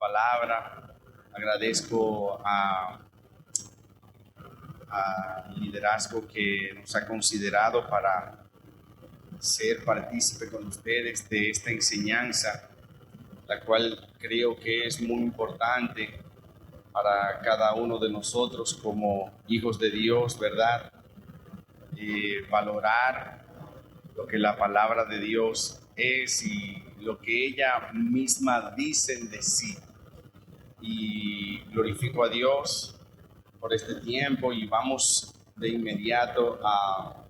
palabra. Agradezco al liderazgo que nos ha considerado para ser partícipe con ustedes de esta enseñanza, la cual creo que es muy importante para cada uno de nosotros como hijos de Dios, ¿verdad? Valorar lo que la palabra de Dios es y lo que ella misma dice de sí. Y glorifico a Dios por este tiempo y vamos de inmediato a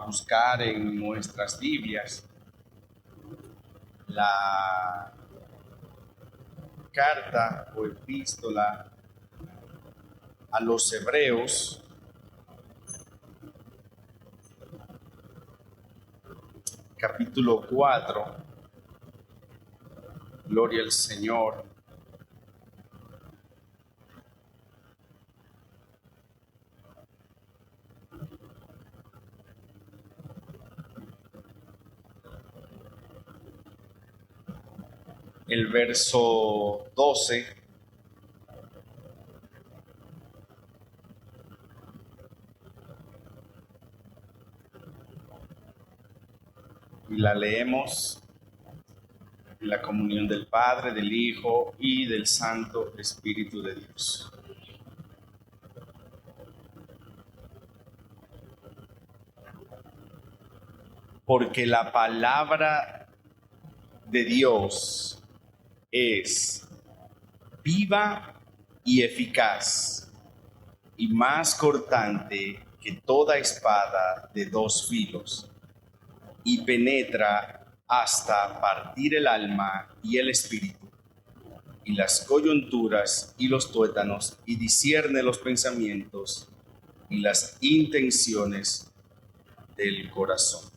buscar en nuestras Biblias la carta o epístola a los Hebreos, capítulo 4. Gloria al Señor. El verso 12 y la leemos en la comunión del Padre, del Hijo y del Santo Espíritu de Dios. Porque la palabra de Dios es viva y eficaz y más cortante que toda espada de dos filos, y penetra hasta partir el alma y el espíritu, y las coyunturas y los tuétanos, y discierne los pensamientos y las intenciones del corazón.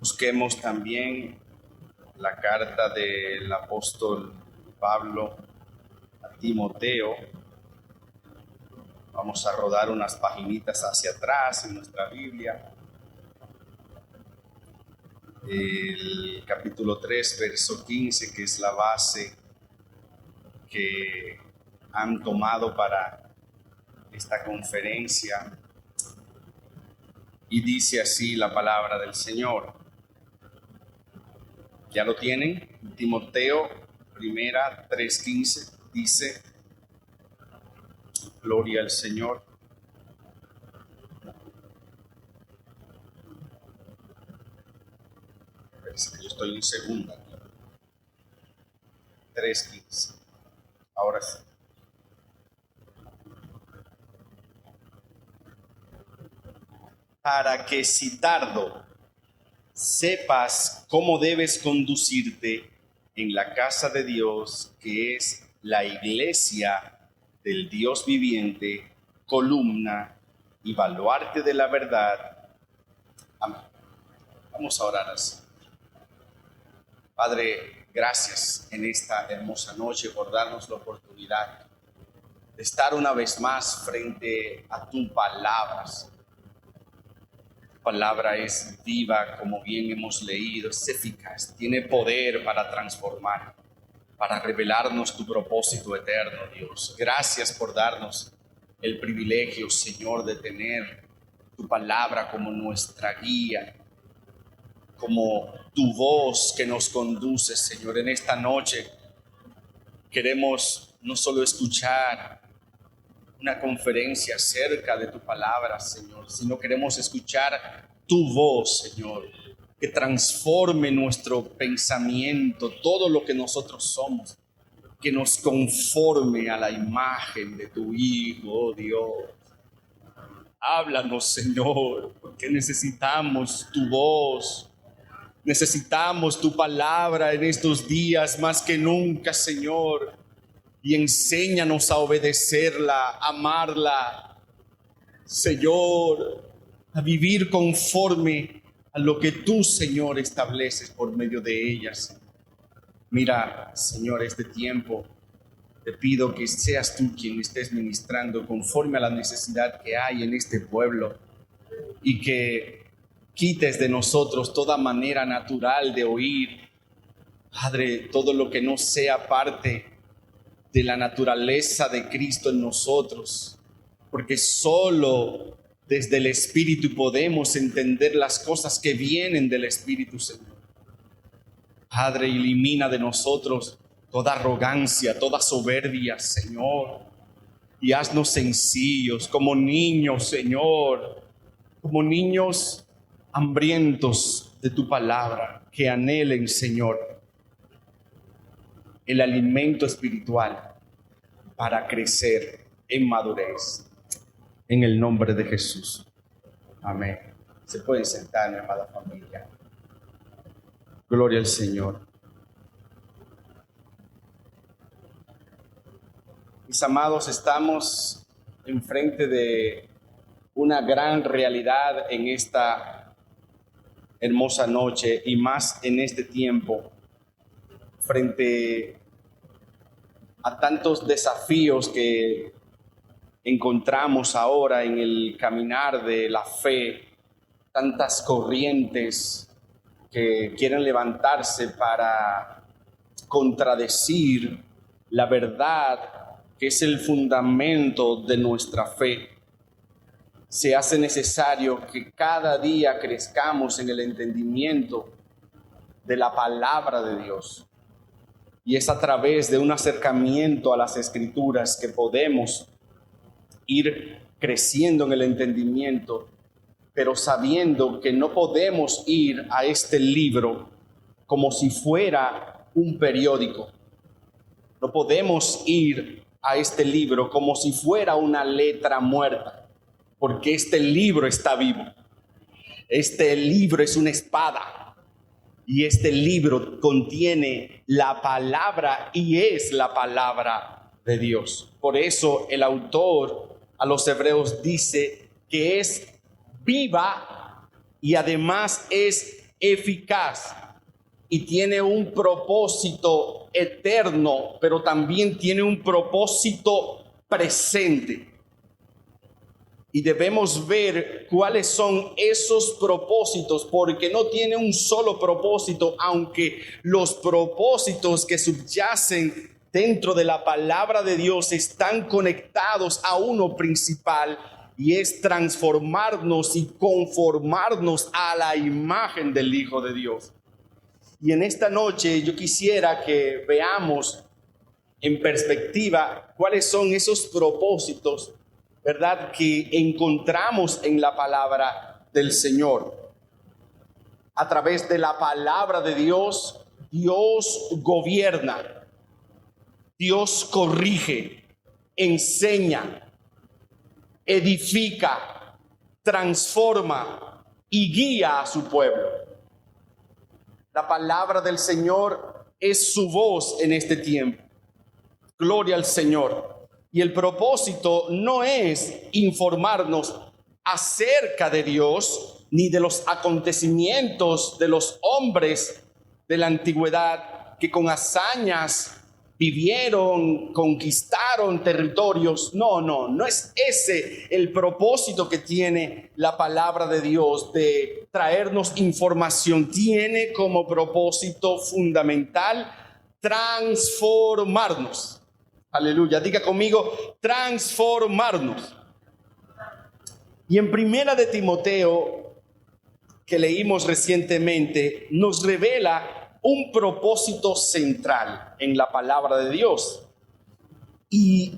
Busquemos también la carta del apóstol Pablo a Timoteo. Vamos a rodar unas paginitas hacia atrás en nuestra Biblia. El capítulo 3, verso 15, que es la base que han tomado para esta conferencia. Y dice así la palabra del Señor. ¿Ya lo tienen? Timoteo, primera, 3:15, dice, gloria al Señor. Yo estoy en segunda. 3:15. Ahora sí. Para que si tardo sepas cómo debes conducirte en la casa de Dios, que es la iglesia del Dios viviente, columna y baluarte de la verdad. Amén. Vamos a orar así. Padre, gracias en esta hermosa noche por darnos la oportunidad de estar una vez más frente a tu palabra. Palabra es viva, como bien hemos leído, es eficaz, tiene poder para transformar, para revelarnos tu propósito eterno, Dios. Gracias por darnos el privilegio, Señor, de tener tu palabra como nuestra guía, como tu voz que nos conduce, Señor. En esta noche queremos no solo escuchar una conferencia acerca de tu palabra, Señor, sino queremos escuchar tu voz, Señor, que transforme nuestro pensamiento, todo lo que nosotros somos, que nos conforme a la imagen de tu Hijo, oh Dios. Háblanos, Señor, porque necesitamos tu voz, necesitamos tu palabra en estos días más que nunca, Señor. Y enséñanos a obedecerla, a amarla, Señor, a vivir conforme a lo que tú, Señor, estableces por medio de ellas. Mira, Señor, este tiempo te pido que seas tú quien estés ministrando conforme a la necesidad que hay en este pueblo y que quites de nosotros toda manera natural de oír, Padre, todo lo que no sea parte de la naturaleza de Cristo en nosotros, porque solo desde el Espíritu podemos entender las cosas que vienen del Espíritu, Señor. Padre, elimina de nosotros toda arrogancia, toda soberbia, Señor, y haznos sencillos como niños, Señor, como niños hambrientos de tu palabra, que anhelen, Señor, el alimento espiritual para crecer en madurez. En el nombre de Jesús. Amén. Se pueden sentar, mi amada familia. Gloria al Señor. Mis amados, estamos enfrente de una gran realidad en esta hermosa noche y más en este tiempo, frente a tantos desafíos que encontramos ahora en el caminar de la fe, tantas corrientes que quieren levantarse para contradecir la verdad que es el fundamento de nuestra fe. Se hace necesario que cada día crezcamos en el entendimiento de la palabra de Dios. Y es a través de un acercamiento a las Escrituras que podemos ir creciendo en el entendimiento, pero sabiendo que no podemos ir a este libro como si fuera un periódico. No podemos ir a este libro como si fuera una letra muerta, porque este libro está vivo. Este libro es una espada y este libro contiene la palabra y es la palabra de Dios. Por eso el autor a los Hebreos dice que es viva y además es eficaz y tiene un propósito eterno, pero también tiene un propósito presente. Y debemos ver cuáles son esos propósitos, porque no tiene un solo propósito, aunque los propósitos que subyacen dentro de la palabra de Dios están conectados a uno principal, y es transformarnos y conformarnos a la imagen del Hijo de Dios. Y en esta noche yo quisiera que veamos en perspectiva cuáles son esos propósitos, ¿verdad?, que encontramos en la palabra del Señor. A través de la palabra de Dios, Dios gobierna, Dios corrige, enseña, edifica, transforma y guía a su pueblo. La palabra del Señor es su voz en este tiempo. Gloria al Señor. Y el propósito no es informarnos acerca de Dios ni de los acontecimientos de los hombres de la antigüedad que con hazañas vivieron, conquistaron territorios. No es ese el propósito que tiene la palabra de Dios, de traernos información. Tiene como propósito fundamental transformarnos. Aleluya, diga conmigo, transformarnos. Y en Primera de Timoteo, que leímos recientemente, nos revela un propósito central en la palabra de Dios y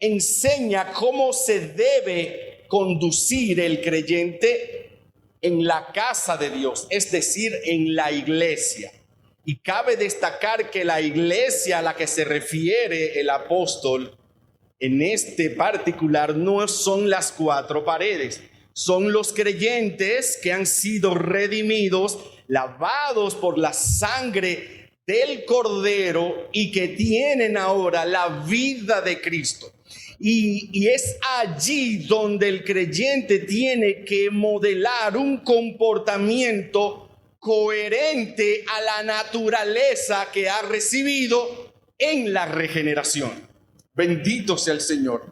enseña cómo se debe conducir el creyente en la casa de Dios, es decir, en la iglesia. Y cabe destacar que la iglesia a la que se refiere el apóstol en este particular no son las cuatro paredes, son los creyentes que han sido redimidos, lavados por la sangre del Cordero y que tienen ahora la vida de Cristo. Y es allí donde el creyente tiene que modelar un comportamiento coherente a la naturaleza que ha recibido en la regeneración. Bendito sea el Señor.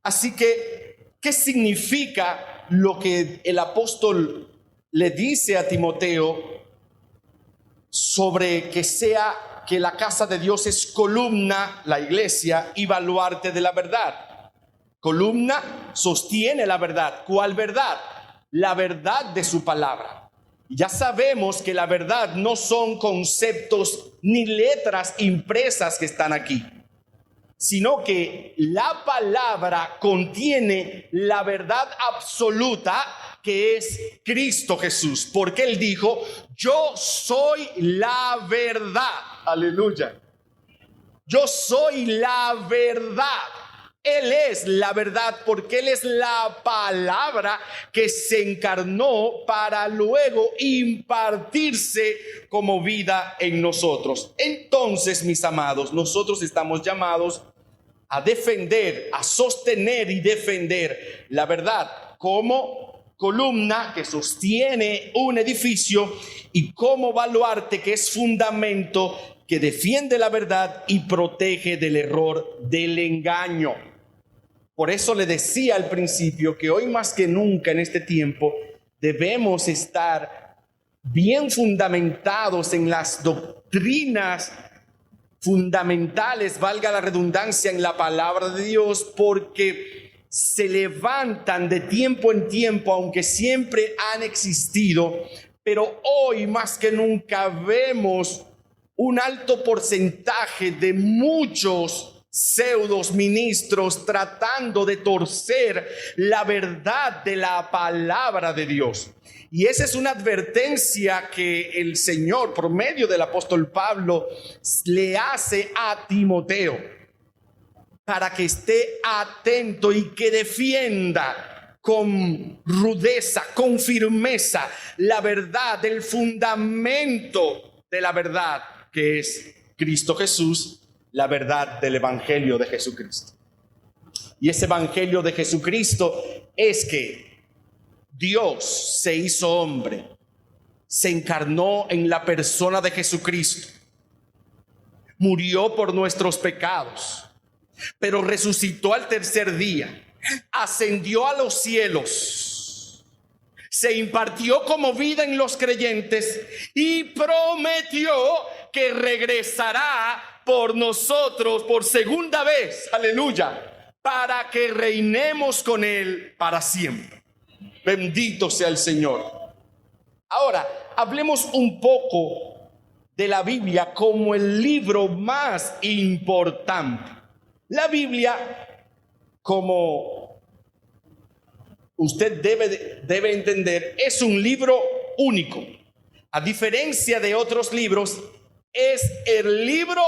Así que, ¿qué significa lo que el apóstol le dice a Timoteo sobre que la casa de Dios es columna, la iglesia, y baluarte de la verdad. Columna sostiene la verdad. ¿Cuál verdad? La verdad de su palabra. Ya sabemos que la verdad no son conceptos ni letras impresas que están aquí, sino que la palabra contiene la verdad absoluta, que es Cristo Jesús, porque Él dijo: yo soy la verdad. Aleluya. Yo soy la verdad. Él es la verdad, porque Él es la palabra que se encarnó para luego impartirse como vida en nosotros. Entonces, mis amados, nosotros estamos llamados a defender, a sostener y defender la verdad como columna que sostiene un edificio, y como baluarte, que es fundamento que defiende la verdad y protege del error, del engaño. Por eso le decía al principio que hoy más que nunca en este tiempo debemos estar bien fundamentados en las doctrinas fundamentales, valga la redundancia, en la palabra de Dios, porque se levantan de tiempo en tiempo, aunque siempre han existido, pero hoy más que nunca vemos un alto porcentaje de muchos pseudos ministros tratando de torcer la verdad de la palabra de Dios. Y esa es una advertencia que el Señor, por medio del apóstol Pablo, le hace a Timoteo, para que esté atento y que defienda con rudeza, con firmeza, la verdad, el fundamento de la verdad, que es Cristo Jesús, la verdad del Evangelio de Jesucristo. Y ese Evangelio de Jesucristo es que Dios se hizo hombre, se encarnó en la persona de Jesucristo, murió por nuestros pecados, pero resucitó al tercer día, ascendió a los cielos, se impartió como vida en los creyentes y prometió que regresará por nosotros por segunda vez, aleluya, para que reinemos con Él para siempre. Bendito sea el Señor. Ahora, hablemos un poco de la Biblia como el libro más importante. La Biblia, como usted debe entender, es un libro único. A diferencia de otros libros, es el libro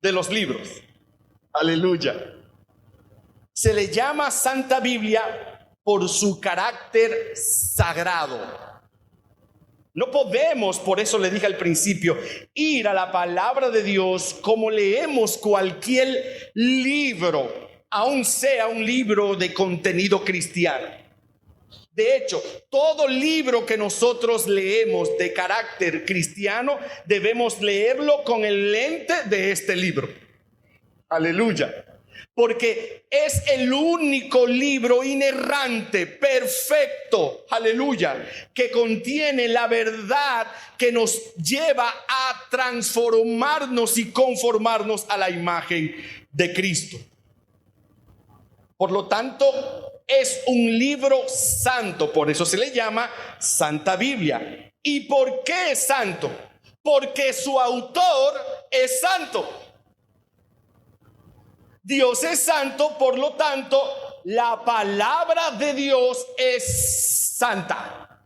de los libros. Aleluya. Se le llama Santa Biblia por su carácter sagrado. No podemos, por eso le dije al principio, ir a la palabra de Dios como leemos cualquier libro, aun sea un libro de contenido cristiano. De hecho, todo libro que nosotros leemos de carácter cristiano, debemos leerlo con el lente de este libro. Aleluya. Porque es el único libro inerrante, perfecto, aleluya, que contiene la verdad que nos lleva a transformarnos y conformarnos a la imagen de Cristo. Por lo tanto, es un libro santo, por eso se le llama Santa Biblia. ¿Y por qué es santo? Porque su autor es santo. Dios es santo, por lo tanto, la palabra de Dios es santa.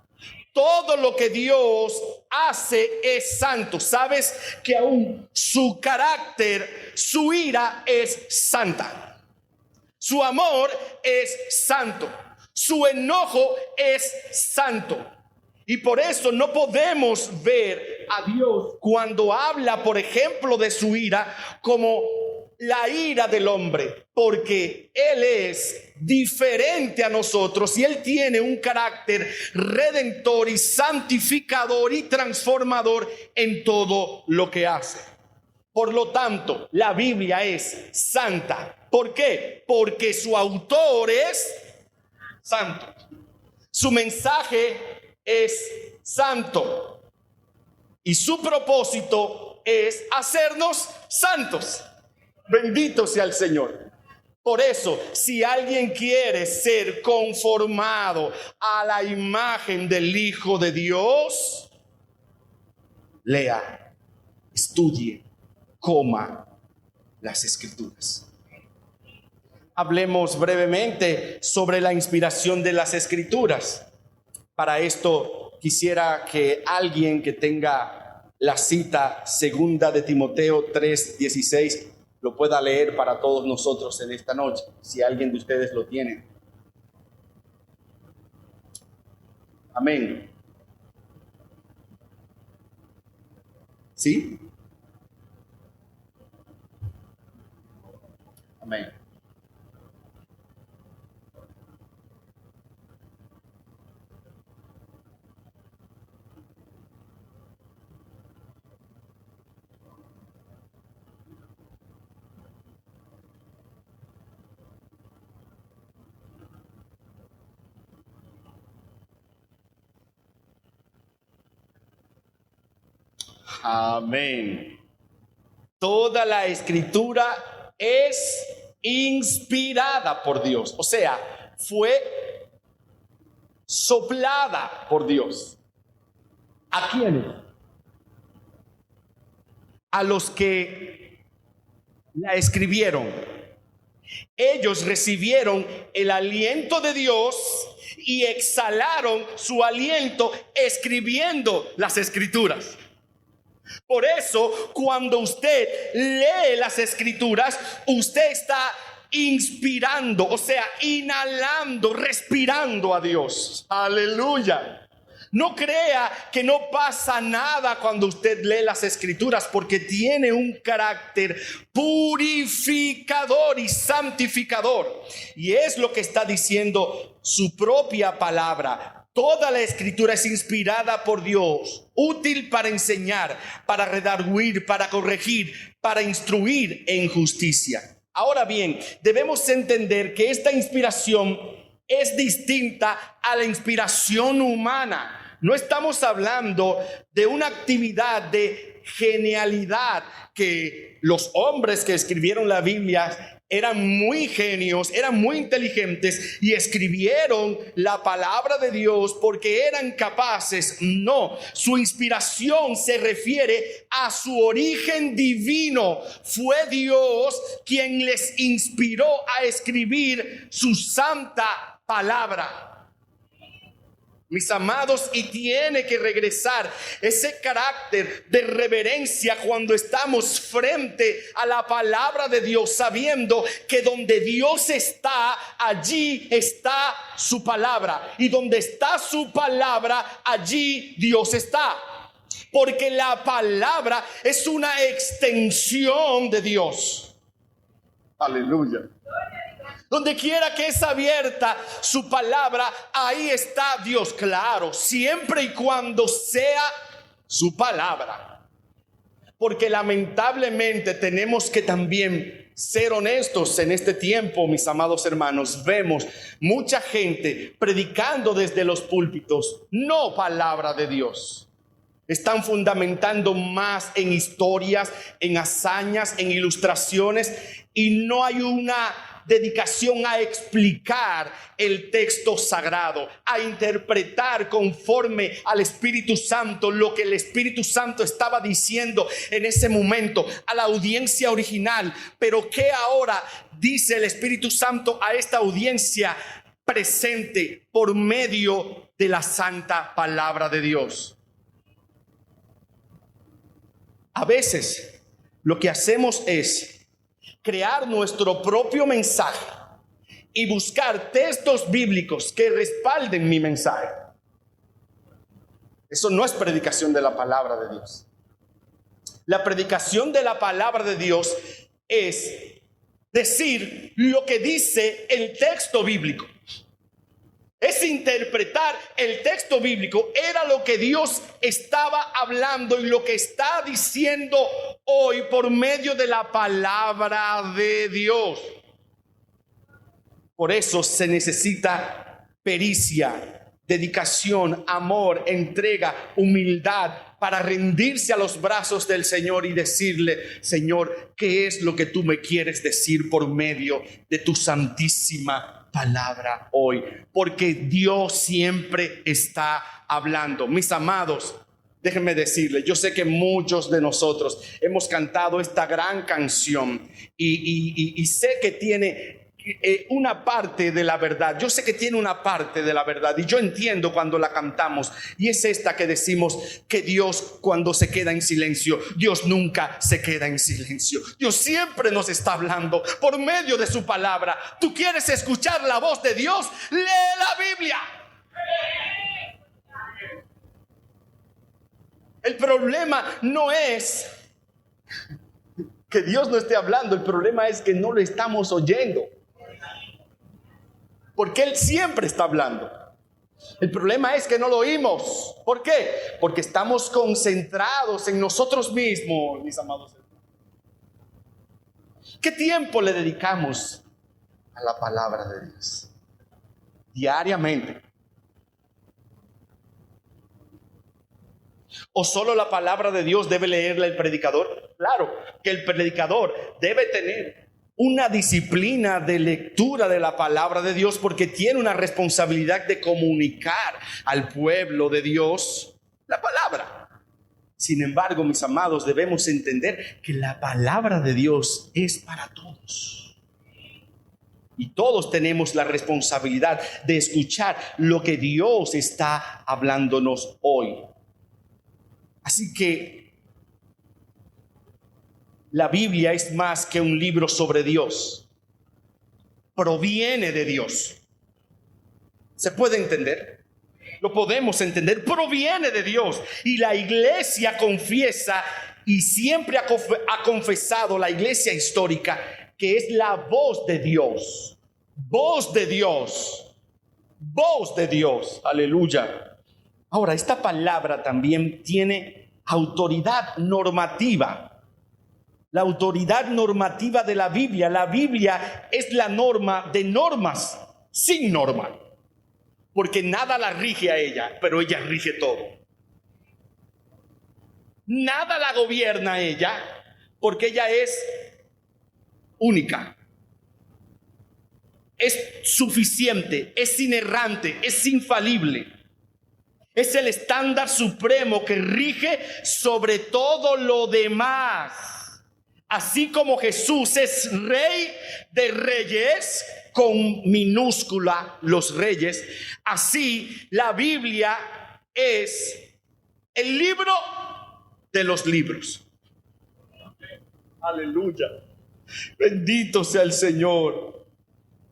Todo lo que Dios hace es santo. ¿Sabes que aún su carácter, su ira es santa? Su amor es santo. Su enojo es santo. Y por eso no podemos ver a Dios cuando habla, por ejemplo, de su ira como la ira del hombre, porque Él es diferente a nosotros y Él tiene un carácter redentor y santificador y transformador en todo lo que hace. Por lo tanto, la Biblia es santa. ¿Por qué? Porque su autor es santo. Su mensaje es santo. Y su propósito es hacernos santos. Bendito sea el Señor. Por eso, si alguien quiere ser conformado a la imagen del Hijo de Dios, lea, estudie, coma las Escrituras. Hablemos brevemente sobre la inspiración de las Escrituras. Para esto quisiera que alguien que tenga la cita segunda de Timoteo 3:16 lo pueda leer para todos nosotros en esta noche, si alguien de ustedes lo tiene. Amén. ¿Sí? Amén. Amén. Toda la Escritura es inspirada por Dios, o sea, fue soplada por Dios. ¿A quiénes? A los que la escribieron. Ellos recibieron el aliento de Dios y exhalaron su aliento escribiendo las Escrituras. Por eso, cuando usted lee las Escrituras, usted está inspirando, o sea, inhalando, respirando a Dios. Aleluya. No crea que no pasa nada cuando usted lee las Escrituras, porque tiene un carácter purificador y santificador. Y es lo que está diciendo su propia palabra. Toda la Escritura es inspirada por Dios, útil para enseñar, para redarguir, para corregir, para instruir en justicia. Ahora bien, debemos entender que esta inspiración es distinta a la inspiración humana. No estamos hablando de una actividad de genialidad, que los hombres que escribieron la Biblia eran muy genios, eran muy inteligentes y escribieron la palabra de Dios porque eran capaces. No, su inspiración se refiere a su origen divino. Fue Dios quien les inspiró a escribir su santa palabra. Mis amados, y tiene que regresar ese carácter de reverencia cuando estamos frente a la palabra de Dios, sabiendo que donde Dios está, allí está su palabra, y donde está su palabra, allí Dios está, porque la palabra es una extensión de Dios. Aleluya. Donde quiera que es abierta su palabra, ahí está Dios. Claro, siempre y cuando sea su palabra. Porque lamentablemente tenemos que también ser honestos en este tiempo, mis amados hermanos. Vemos mucha gente predicando desde los púlpitos, no palabra de Dios. Están fundamentando más en historias, en hazañas, en ilustraciones, y no hay una dedicación a explicar el texto sagrado, a interpretar conforme al Espíritu Santo lo que el Espíritu Santo estaba diciendo en ese momento a la audiencia original. Pero ¿qué ahora dice el Espíritu Santo a esta audiencia presente por medio de la santa palabra de Dios? A veces lo que hacemos es crear nuestro propio mensaje y buscar textos bíblicos que respalden mi mensaje. Eso no es predicación de la palabra de Dios. La predicación de la palabra de Dios es decir lo que dice el texto bíblico. Es interpretar el texto bíblico. Era lo que Dios estaba hablando y lo que está diciendo hoy por medio de la palabra de Dios. Por eso se necesita pericia, dedicación, amor, entrega, humildad, para rendirse a los brazos del Señor y decirle: Señor, ¿qué es lo que tú me quieres decir por medio de tu santísima palabra hoy? Porque Dios siempre está hablando. Mis amados, déjenme decirles, yo sé que muchos de nosotros hemos cantado esta gran canción y sé que tiene una parte de la verdad. Yo sé que tiene una parte de la verdad y yo entiendo cuando la cantamos, y es esta que decimos que Dios, cuando se queda en silencio, Dios nunca se queda en silencio. Dios siempre nos está hablando por medio de su palabra. ¿Tú quieres escuchar la voz de Dios? Lee la Biblia. El problema no es que Dios no esté hablando, el problema es que no lo estamos oyendo. Porque Él siempre está hablando. El problema es que no lo oímos. ¿Por qué? Porque estamos concentrados en nosotros mismos, mis amados hermanos. ¿Qué tiempo le dedicamos a la palabra de Dios? Diariamente. ¿O solo la palabra de Dios debe leerla el predicador? Claro que el predicador debe tener una disciplina de lectura de la palabra de Dios, porque tiene una responsabilidad de comunicar al pueblo de Dios la palabra. Sin embargo, mis amados, debemos entender que la palabra de Dios es para todos. Y todos tenemos la responsabilidad de escuchar lo que Dios está hablándonos hoy. Así que la Biblia es más que un libro sobre Dios. Proviene de Dios. ¿Se puede entender? Lo podemos entender. Proviene de Dios. Y la iglesia confiesa, y siempre ha confesado, la iglesia histórica, que es la voz de Dios. Voz de Dios. Voz de Dios. Aleluya. Ahora, esta palabra también tiene autoridad normativa. La autoridad normativa de la Biblia. La Biblia es la norma de normas sin norma. Porque nada la rige a ella, pero ella rige todo. Nada la gobierna a ella, porque ella es única. Es suficiente, es inerrante, es infalible. Es el estándar supremo que rige sobre todo lo demás. Así como Jesús es Rey de Reyes, con minúscula los reyes, así la Biblia es el libro de los libros. Aleluya. Bendito sea el Señor.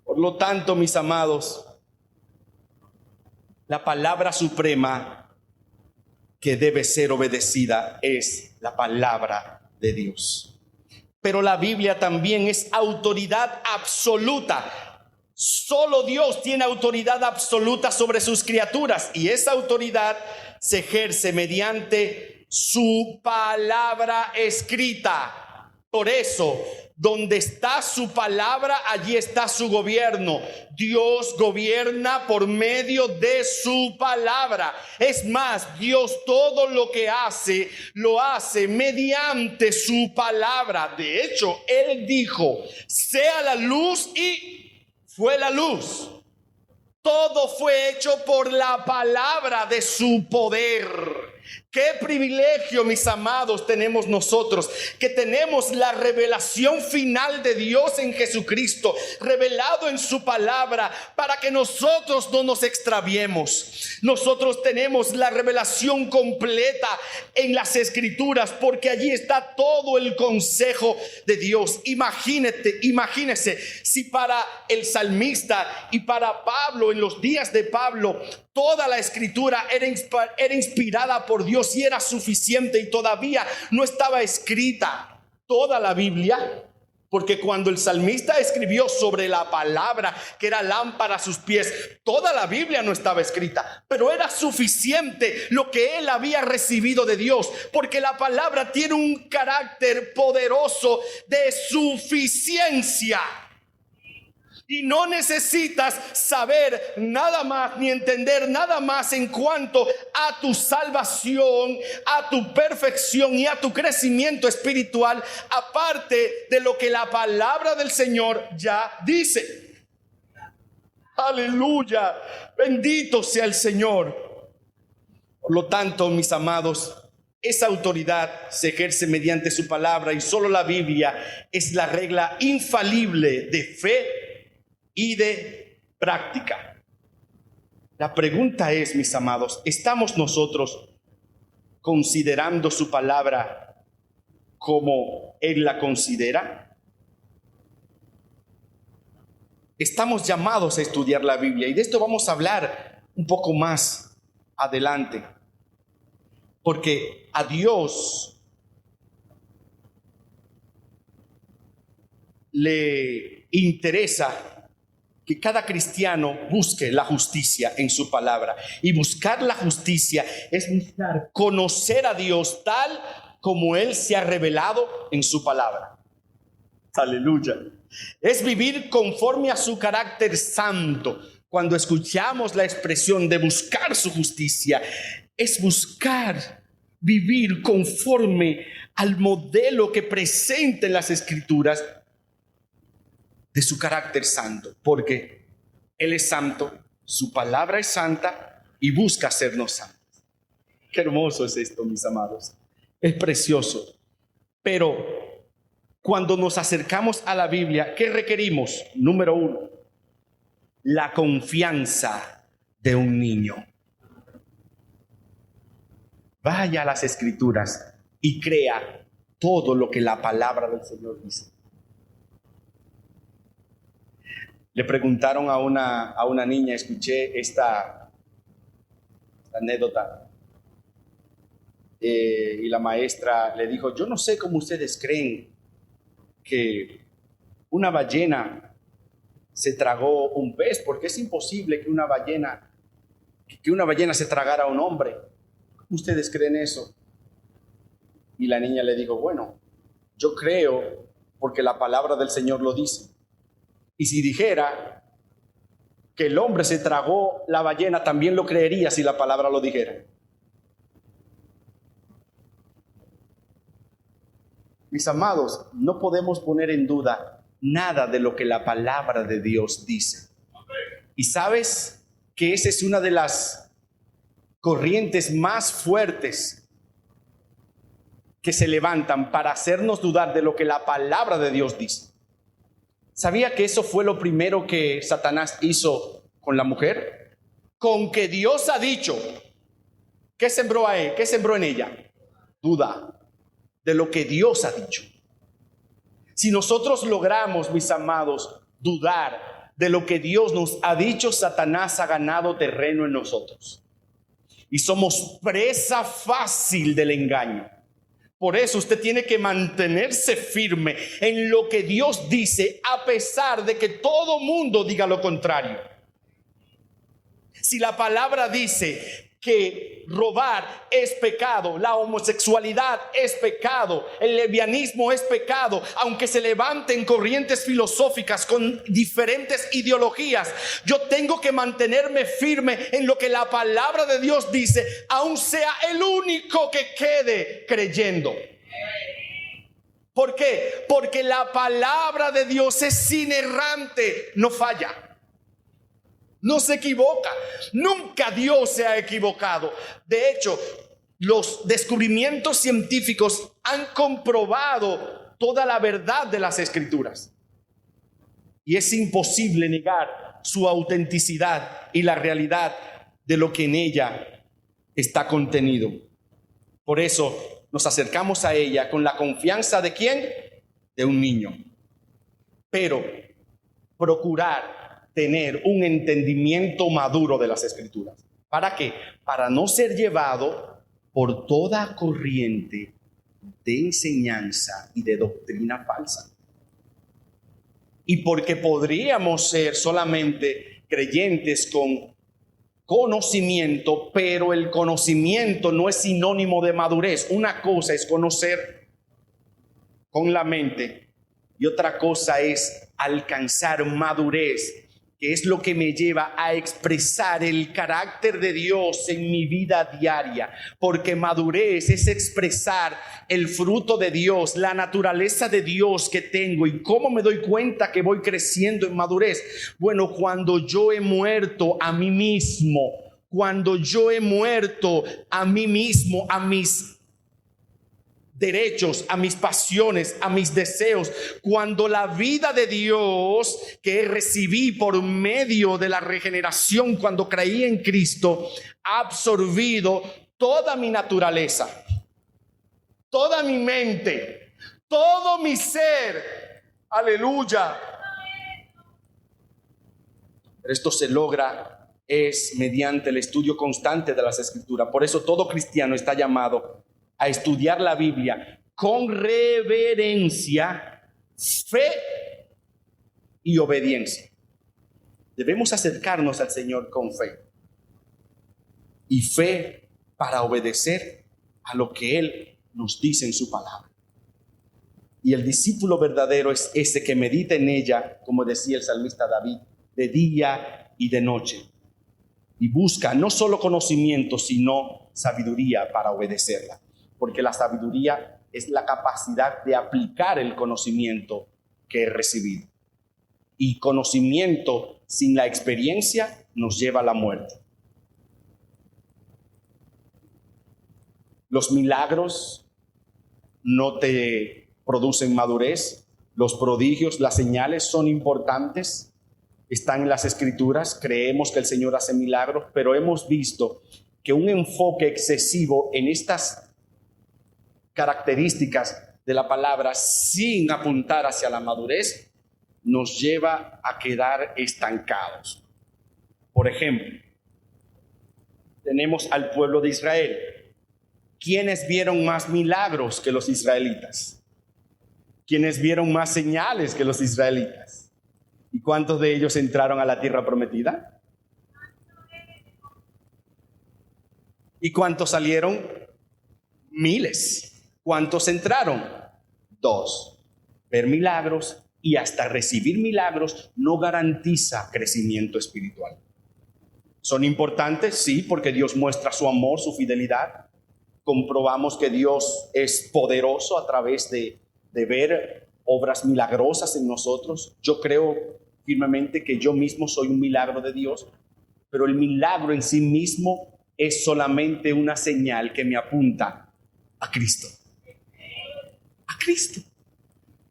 Por lo tanto, mis amados, la palabra suprema que debe ser obedecida es la palabra de Dios. Pero la Biblia también es autoridad absoluta. Solo Dios tiene autoridad absoluta sobre sus criaturas, y esa autoridad se ejerce mediante su palabra escrita. Por eso, donde está su palabra, allí está su gobierno. Dios gobierna por medio de su palabra. Es más, Dios todo lo que hace, lo hace mediante su palabra. De hecho, Él dijo: sea la luz, y fue la luz. Todo fue hecho por la palabra de su poder. Qué privilegio, mis amados, tenemos nosotros, que tenemos la revelación final de Dios en Jesucristo, revelado en su palabra, para que nosotros no nos extraviemos. Nosotros tenemos la revelación completa en las Escrituras, porque allí está todo el consejo de Dios. Imagínese si para el salmista y para Pablo, en los días de Pablo, toda la Escritura era inspirada por Dios y era suficiente, y todavía no estaba escrita toda la Biblia, porque cuando el salmista escribió sobre la palabra, que era lámpara a sus pies, toda la Biblia no estaba escrita, pero era suficiente lo que él había recibido de Dios, porque la palabra tiene un carácter poderoso de suficiencia. Y no necesitas saber nada más ni entender nada más en cuanto a tu salvación, a tu perfección y a tu crecimiento espiritual, aparte de lo que la palabra del Señor ya dice. Aleluya, bendito sea el Señor. Por lo tanto, mis amados, esa autoridad se ejerce mediante su palabra y solo la Biblia es la regla infalible de fe y de práctica. La pregunta es, mis amados, ¿estamos nosotros considerando su palabra como Él la considera? Estamos llamados a estudiar la Biblia y de esto vamos a hablar un poco más adelante, porque a Dios le interesa que cada cristiano busque la justicia en su palabra. Y buscar la justicia es buscar conocer a Dios tal como Él se ha revelado en su palabra. Aleluya. Es vivir conforme a su carácter santo. Cuando escuchamos la expresión de buscar su justicia, es buscar vivir conforme al modelo que presenta en las Escrituras de su carácter santo, porque Él es santo, su palabra es santa y busca hacernos santos. Qué hermoso es esto, mis amados. Es precioso. Pero cuando nos acercamos a la Biblia, ¿qué requerimos? Número 1, la confianza de un niño. Vaya a las Escrituras y crea todo lo que la palabra del Señor dice. Le preguntaron a una niña, escuché esta anécdota, y la maestra le dijo: yo no sé cómo ustedes creen que una ballena se tragó un pez, porque es imposible que una ballena se tragara a un hombre. ¿Cómo ustedes creen eso? Y la niña le dijo: bueno, yo creo porque la palabra del Señor lo dice. Y si dijera que el hombre se tragó la ballena, también lo creería si la palabra lo dijera. Mis amados, no podemos poner en duda nada de lo que la palabra de Dios dice. Y sabes que esa es una de las corrientes más fuertes que se levantan para hacernos dudar de lo que la palabra de Dios dice. ¿Sabía que eso fue lo primero que Satanás hizo con la mujer? Con que Dios ha dicho, ¿qué sembró a él? ¿Qué sembró en ella? Duda de lo que Dios ha dicho. Si nosotros logramos, mis amados, dudar de lo que Dios nos ha dicho, Satanás ha ganado terreno en nosotros. Y somos presa fácil del engaño. Por eso usted tiene que mantenerse firme en lo que Dios dice, a pesar de que todo mundo diga lo contrario. Si la palabra dice que robar es pecado, la homosexualidad es pecado, el lesbianismo es pecado, aunque se levanten corrientes filosóficas con diferentes ideologías, yo tengo que mantenerme firme en lo que la palabra de Dios dice, aun sea el único que quede creyendo. ¿Por qué? Porque la palabra de Dios es inerrante, no falla. No se equivoca. Nunca Dios se ha equivocado. De hecho, los descubrimientos científicos han comprobado toda la verdad de las Escrituras. Y es imposible negar su autenticidad y la realidad de lo que en ella está contenido. Por eso nos acercamos a ella con la confianza de ¿quién? De un niño. Pero procurar tener un entendimiento maduro de las Escrituras. ¿Para qué? Para no ser llevado por toda corriente de enseñanza y de doctrina falsa. Y porque podríamos ser solamente creyentes con conocimiento, pero el conocimiento no es sinónimo de madurez. Una cosa es conocer con la mente y otra cosa es alcanzar madurez, que es lo que me lleva a expresar el carácter de Dios en mi vida diaria, porque madurez es expresar el fruto de Dios, la naturaleza de Dios que tengo. ¿Y cómo me doy cuenta que voy creciendo en madurez? Bueno, cuando yo he muerto a mí mismo, cuando yo he muerto a mí mismo, a mis derechos, a mis pasiones, a mis deseos, cuando la vida de Dios que recibí por medio de la regeneración, cuando creí en Cristo, ha absorbido toda mi naturaleza, toda mi mente, todo mi ser. Aleluya. Pero esto se logra es mediante el estudio constante de las Escrituras. Por eso todo cristiano está llamado a estudiar la Biblia con reverencia, fe y obediencia. Debemos acercarnos al Señor con fe y fe para obedecer a lo que Él nos dice en su palabra. Y el discípulo verdadero es ese que medita en ella, como decía el salmista David, de día y de noche, y busca no solo conocimiento, sino sabiduría para obedecerla. Porque la sabiduría es la capacidad de aplicar el conocimiento que he recibido. Y conocimiento sin la experiencia nos lleva a la muerte. Los milagros no te producen madurez. Los prodigios, las señales son importantes. Están en las Escrituras. Creemos que el Señor hace milagros, pero hemos visto que un enfoque excesivo en estas características de la palabra sin apuntar hacia la madurez nos lleva a quedar estancados. Por ejemplo, tenemos al pueblo de Israel. ¿Quiénes vieron más milagros que los israelitas? ¿Quiénes vieron más señales que los israelitas? ¿Y cuántos de ellos entraron a la tierra prometida? ¿Y cuántos salieron? Miles. ¿Cuántos entraron? 2. Ver milagros y hasta recibir milagros no garantiza crecimiento espiritual. ¿Son importantes? Sí, porque Dios muestra su amor, su fidelidad. Comprobamos que Dios es poderoso a través de ver obras milagrosas en nosotros. Yo creo firmemente que yo mismo soy un milagro de Dios, pero el milagro en sí mismo es solamente una señal que me apunta a Cristo. A Cristo.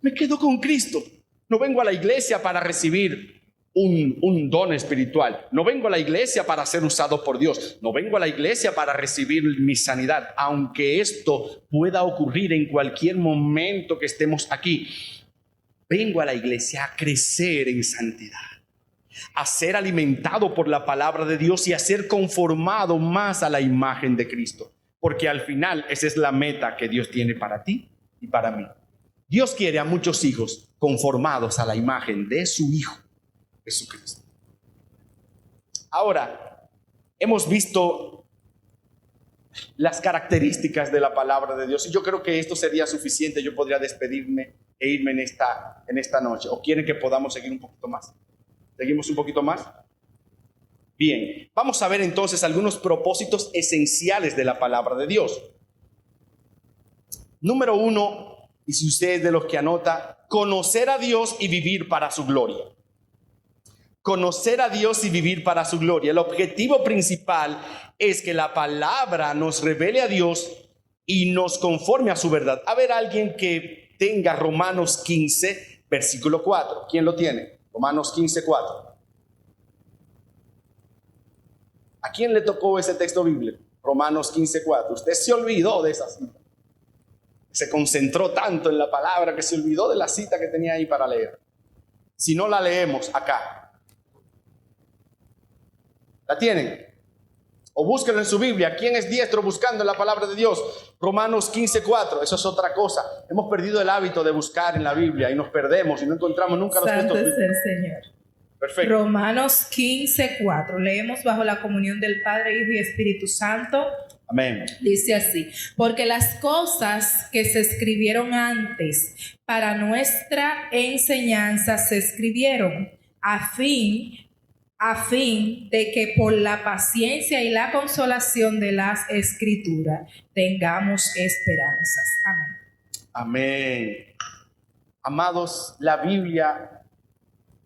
Me quedo con Cristo. No vengo a la iglesia para recibir un don espiritual. No vengo a la iglesia para ser usado por Dios. No vengo a la iglesia para recibir mi sanidad, aunque esto pueda ocurrir en cualquier momento que estemos aquí. Vengo a la iglesia a crecer en santidad, a ser alimentado por la palabra de Dios y a ser conformado más a la imagen de Cristo. Porque al final esa es la meta que Dios tiene para ti y para mí. Dios quiere a muchos hijos conformados a la imagen de su Hijo, Jesucristo. Ahora, hemos visto las características de la palabra de Dios y yo creo que esto sería suficiente. Yo podría despedirme e irme en esta noche. ¿O quieren que podamos seguir un poquito más? ¿Seguimos un poquito más? Bien, vamos a ver entonces algunos propósitos esenciales de la palabra de Dios. Número 1, y si usted es de los que anota, conocer a Dios y vivir para su gloria. Conocer a Dios y vivir para su gloria. El objetivo principal es que la palabra nos revele a Dios y nos conforme a su verdad. A ver, alguien que tenga Romanos 15, versículo 4. ¿Quién lo tiene? Romanos 15, 4. ¿A quién le tocó ese texto bíblico? Romanos 15, 4. Usted se olvidó de esa cita. Se concentró tanto en la palabra que se olvidó de la cita que tenía ahí para leer. Si no la leemos acá. ¿La tienen? O búsquenlo en su Biblia. ¿Quién es diestro buscando en la palabra de Dios? Romanos 15, 4. Eso es otra cosa. Hemos perdido el hábito de buscar en la Biblia y nos perdemos y no encontramos nunca los textos bíblicos. Santo es el Señor. Perfecto. Romanos 15, 4. Leemos bajo la comunión del Padre, Hijo y Espíritu Santo. Amén. Dice así: porque las cosas que se escribieron antes para nuestra enseñanza se escribieron a fin de que por la paciencia y la consolación de las Escrituras tengamos esperanzas. Amén. Amén. Amados, la Biblia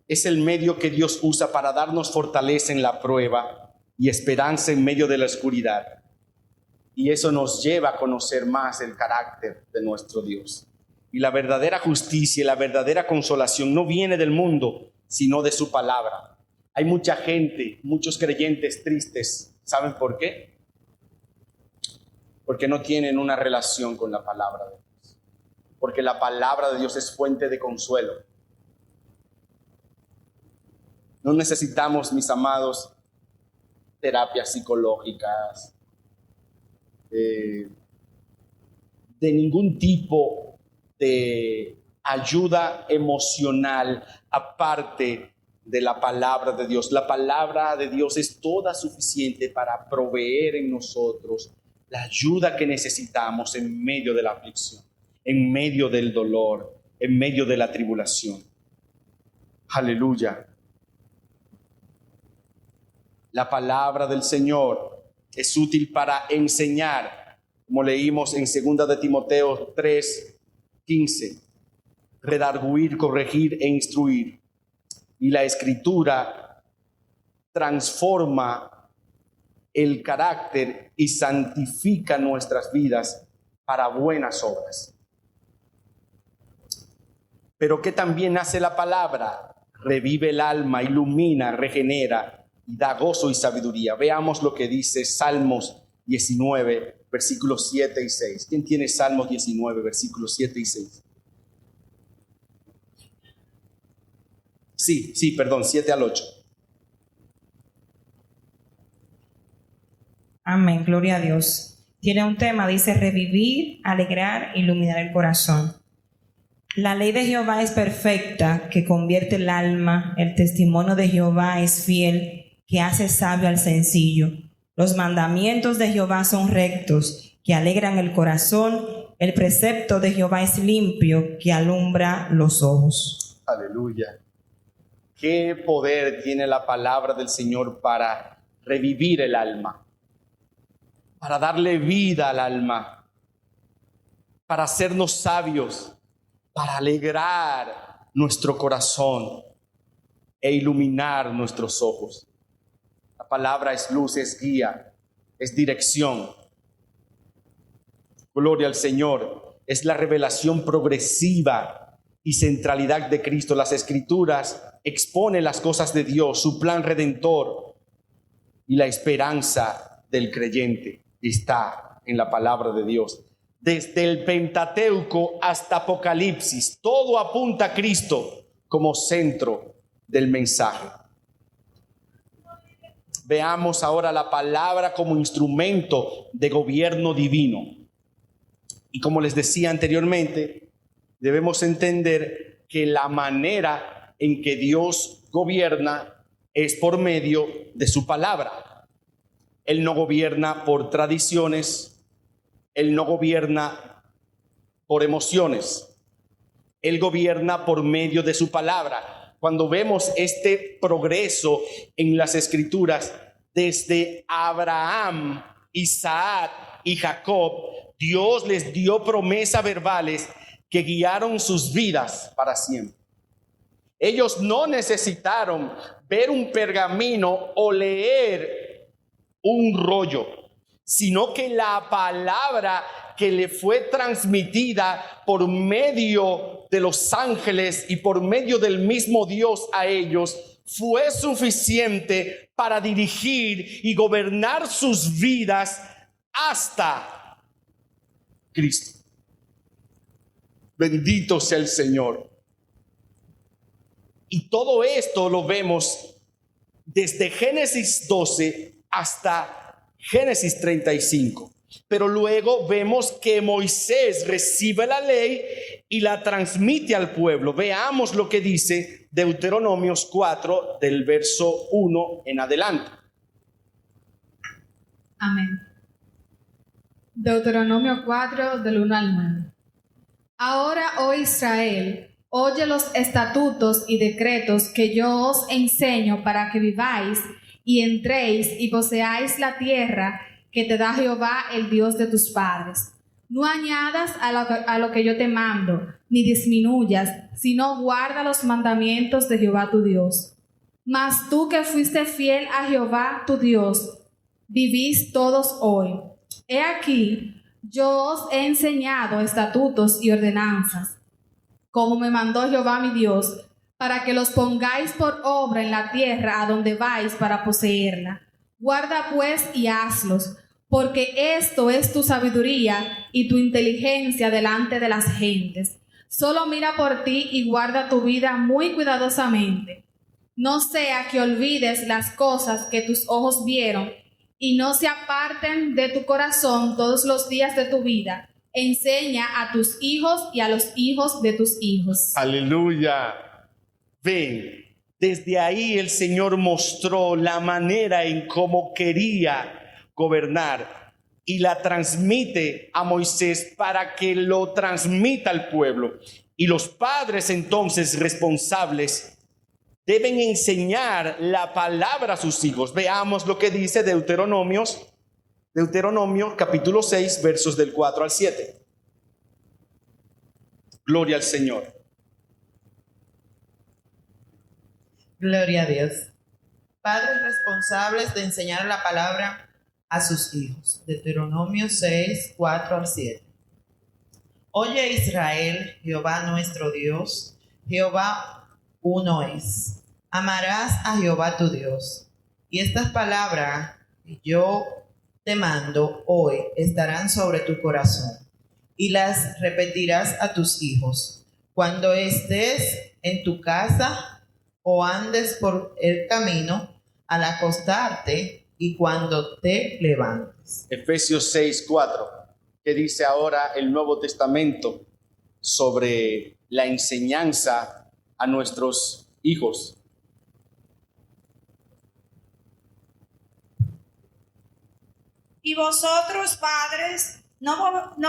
es el medio que Dios usa para darnos fortaleza en la prueba y esperanza en medio de la oscuridad. Y eso nos lleva a conocer más el carácter de nuestro Dios. Y la verdadera justicia y la verdadera consolación no viene del mundo, sino de su palabra. Hay mucha gente, muchos creyentes tristes. ¿Saben por qué? Porque no tienen una relación con la palabra de Dios. Porque la palabra de Dios es fuente de consuelo. No necesitamos, mis amados, terapias psicológicas, de ningún tipo de ayuda emocional aparte de la palabra de Dios. La palabra de Dios es toda suficiente para proveer en nosotros la ayuda que necesitamos en medio de la aflicción, en medio del dolor, en medio de la tribulación. Aleluya. La palabra del Señor es útil para enseñar, como leímos en 2 de Timoteo 3:15, redarguir, corregir e instruir. Y la Escritura transforma el carácter y santifica nuestras vidas para buenas obras. Pero ¿qué también hace la palabra? Revive el alma, ilumina, regenera y da gozo y sabiduría. Veamos lo que dice Salmos 19, versículos 7 y 6. ¿Quién tiene Salmos 19, versículos 7 y 6? Sí, perdón, 7 al 8. Amén, gloria a Dios. Tiene un tema, dice revivir, alegrar, iluminar el corazón. La ley de Jehová es perfecta, que convierte el alma. El testimonio de Jehová es fiel, que hace sabio al sencillo. Los mandamientos de Jehová son rectos, que alegran el corazón. El precepto de Jehová es limpio, que alumbra los ojos. Aleluya. ¿Qué poder tiene la palabra del Señor para revivir el alma? Para darle vida al alma, para hacernos sabios, para alegrar nuestro corazón e iluminar nuestros ojos. La palabra es luz, es guía, es dirección. Gloria al Señor. Es la revelación progresiva y centralidad de Cristo. Las Escrituras exponen las cosas de Dios, su plan redentor, y la esperanza del creyente está en la palabra de Dios. Desde el Pentateuco hasta Apocalipsis, todo apunta a Cristo como centro del mensaje. Veamos ahora la palabra como instrumento de gobierno divino. Y como les decía anteriormente, debemos entender que la manera en que Dios gobierna es por medio de su palabra. Él no gobierna por tradiciones, Él no gobierna por emociones, Él gobierna por medio de su palabra. Cuando vemos este progreso en las Escrituras, desde Abraham, Isaac y Jacob, Dios les dio promesas verbales que guiaron sus vidas para siempre. Ellos no necesitaron ver un pergamino o leer un rollo, sino que la palabra que le fue transmitida por medio de los ángeles y por medio del mismo Dios a ellos fue suficiente para dirigir y gobernar sus vidas hasta Cristo. Bendito sea el Señor. Y todo esto lo vemos desde Génesis 12 hasta Génesis 35. Pero luego vemos que Moisés recibe la ley y la transmite al pueblo. Veamos lo que dice Deuteronomios 4 del verso 1 en adelante. Amén. Deuteronomio 4, del 1 al 9. Ahora, oh Israel, oye los estatutos y decretos que yo os enseño para que viváis y entréis y poseáis la tierra que te da Jehová, el Dios de tus padres. No añadas a lo que yo te mando, ni disminuyas, sino guarda los mandamientos de Jehová tu Dios. Mas tú que fuiste fiel a Jehová tu Dios, vivís todos hoy. He aquí, yo os he enseñado estatutos y ordenanzas, como me mandó Jehová mi Dios, para que los pongáis por obra en la tierra a donde vais para poseerla. Guarda pues y hazlos, porque esto es tu sabiduría y tu inteligencia delante de las gentes. Solo mira por ti y guarda tu vida muy cuidadosamente. No sea que olvides las cosas que tus ojos vieron y no se aparten de tu corazón todos los días de tu vida. Enseña a tus hijos y a los hijos de tus hijos. Aleluya. Ven, desde ahí el Señor mostró la manera en cómo quería gobernar y la transmite a Moisés para que lo transmita al pueblo. Y los padres entonces responsables deben enseñar la palabra a sus hijos. Veamos lo que dice Deuteronomio capítulo 6, versos del 4 al 7. Gloria al Señor. Gloria a Dios. Padres responsables de enseñar la palabra a sus hijos. Deuteronomio 6, 4 al 7. Oye Israel, Jehová nuestro Dios, Jehová uno es. Amarás a Jehová tu Dios. Y estas palabras que yo te mando hoy estarán sobre tu corazón, y las repetirás a tus hijos cuando estés en tu casa o andes por el camino al acostarte y cuando te levantes. Efesios 6, 4, que dice ahora el Nuevo Testamento sobre la enseñanza a nuestros hijos. Y vosotros, padres, no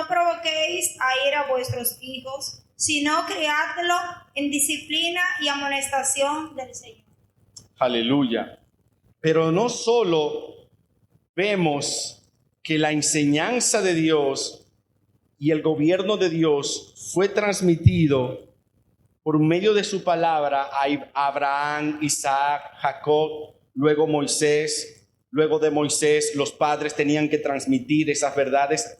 provoquéis a ir a vuestros hijos, sino criadlo en disciplina y amonestación del Señor. Aleluya. Pero no solo vemos que la enseñanza de Dios y el gobierno de Dios fue transmitido por medio de su palabra a Abraham, Isaac, Jacob, luego Moisés. Luego de Moisés, los padres tenían que transmitir esas verdades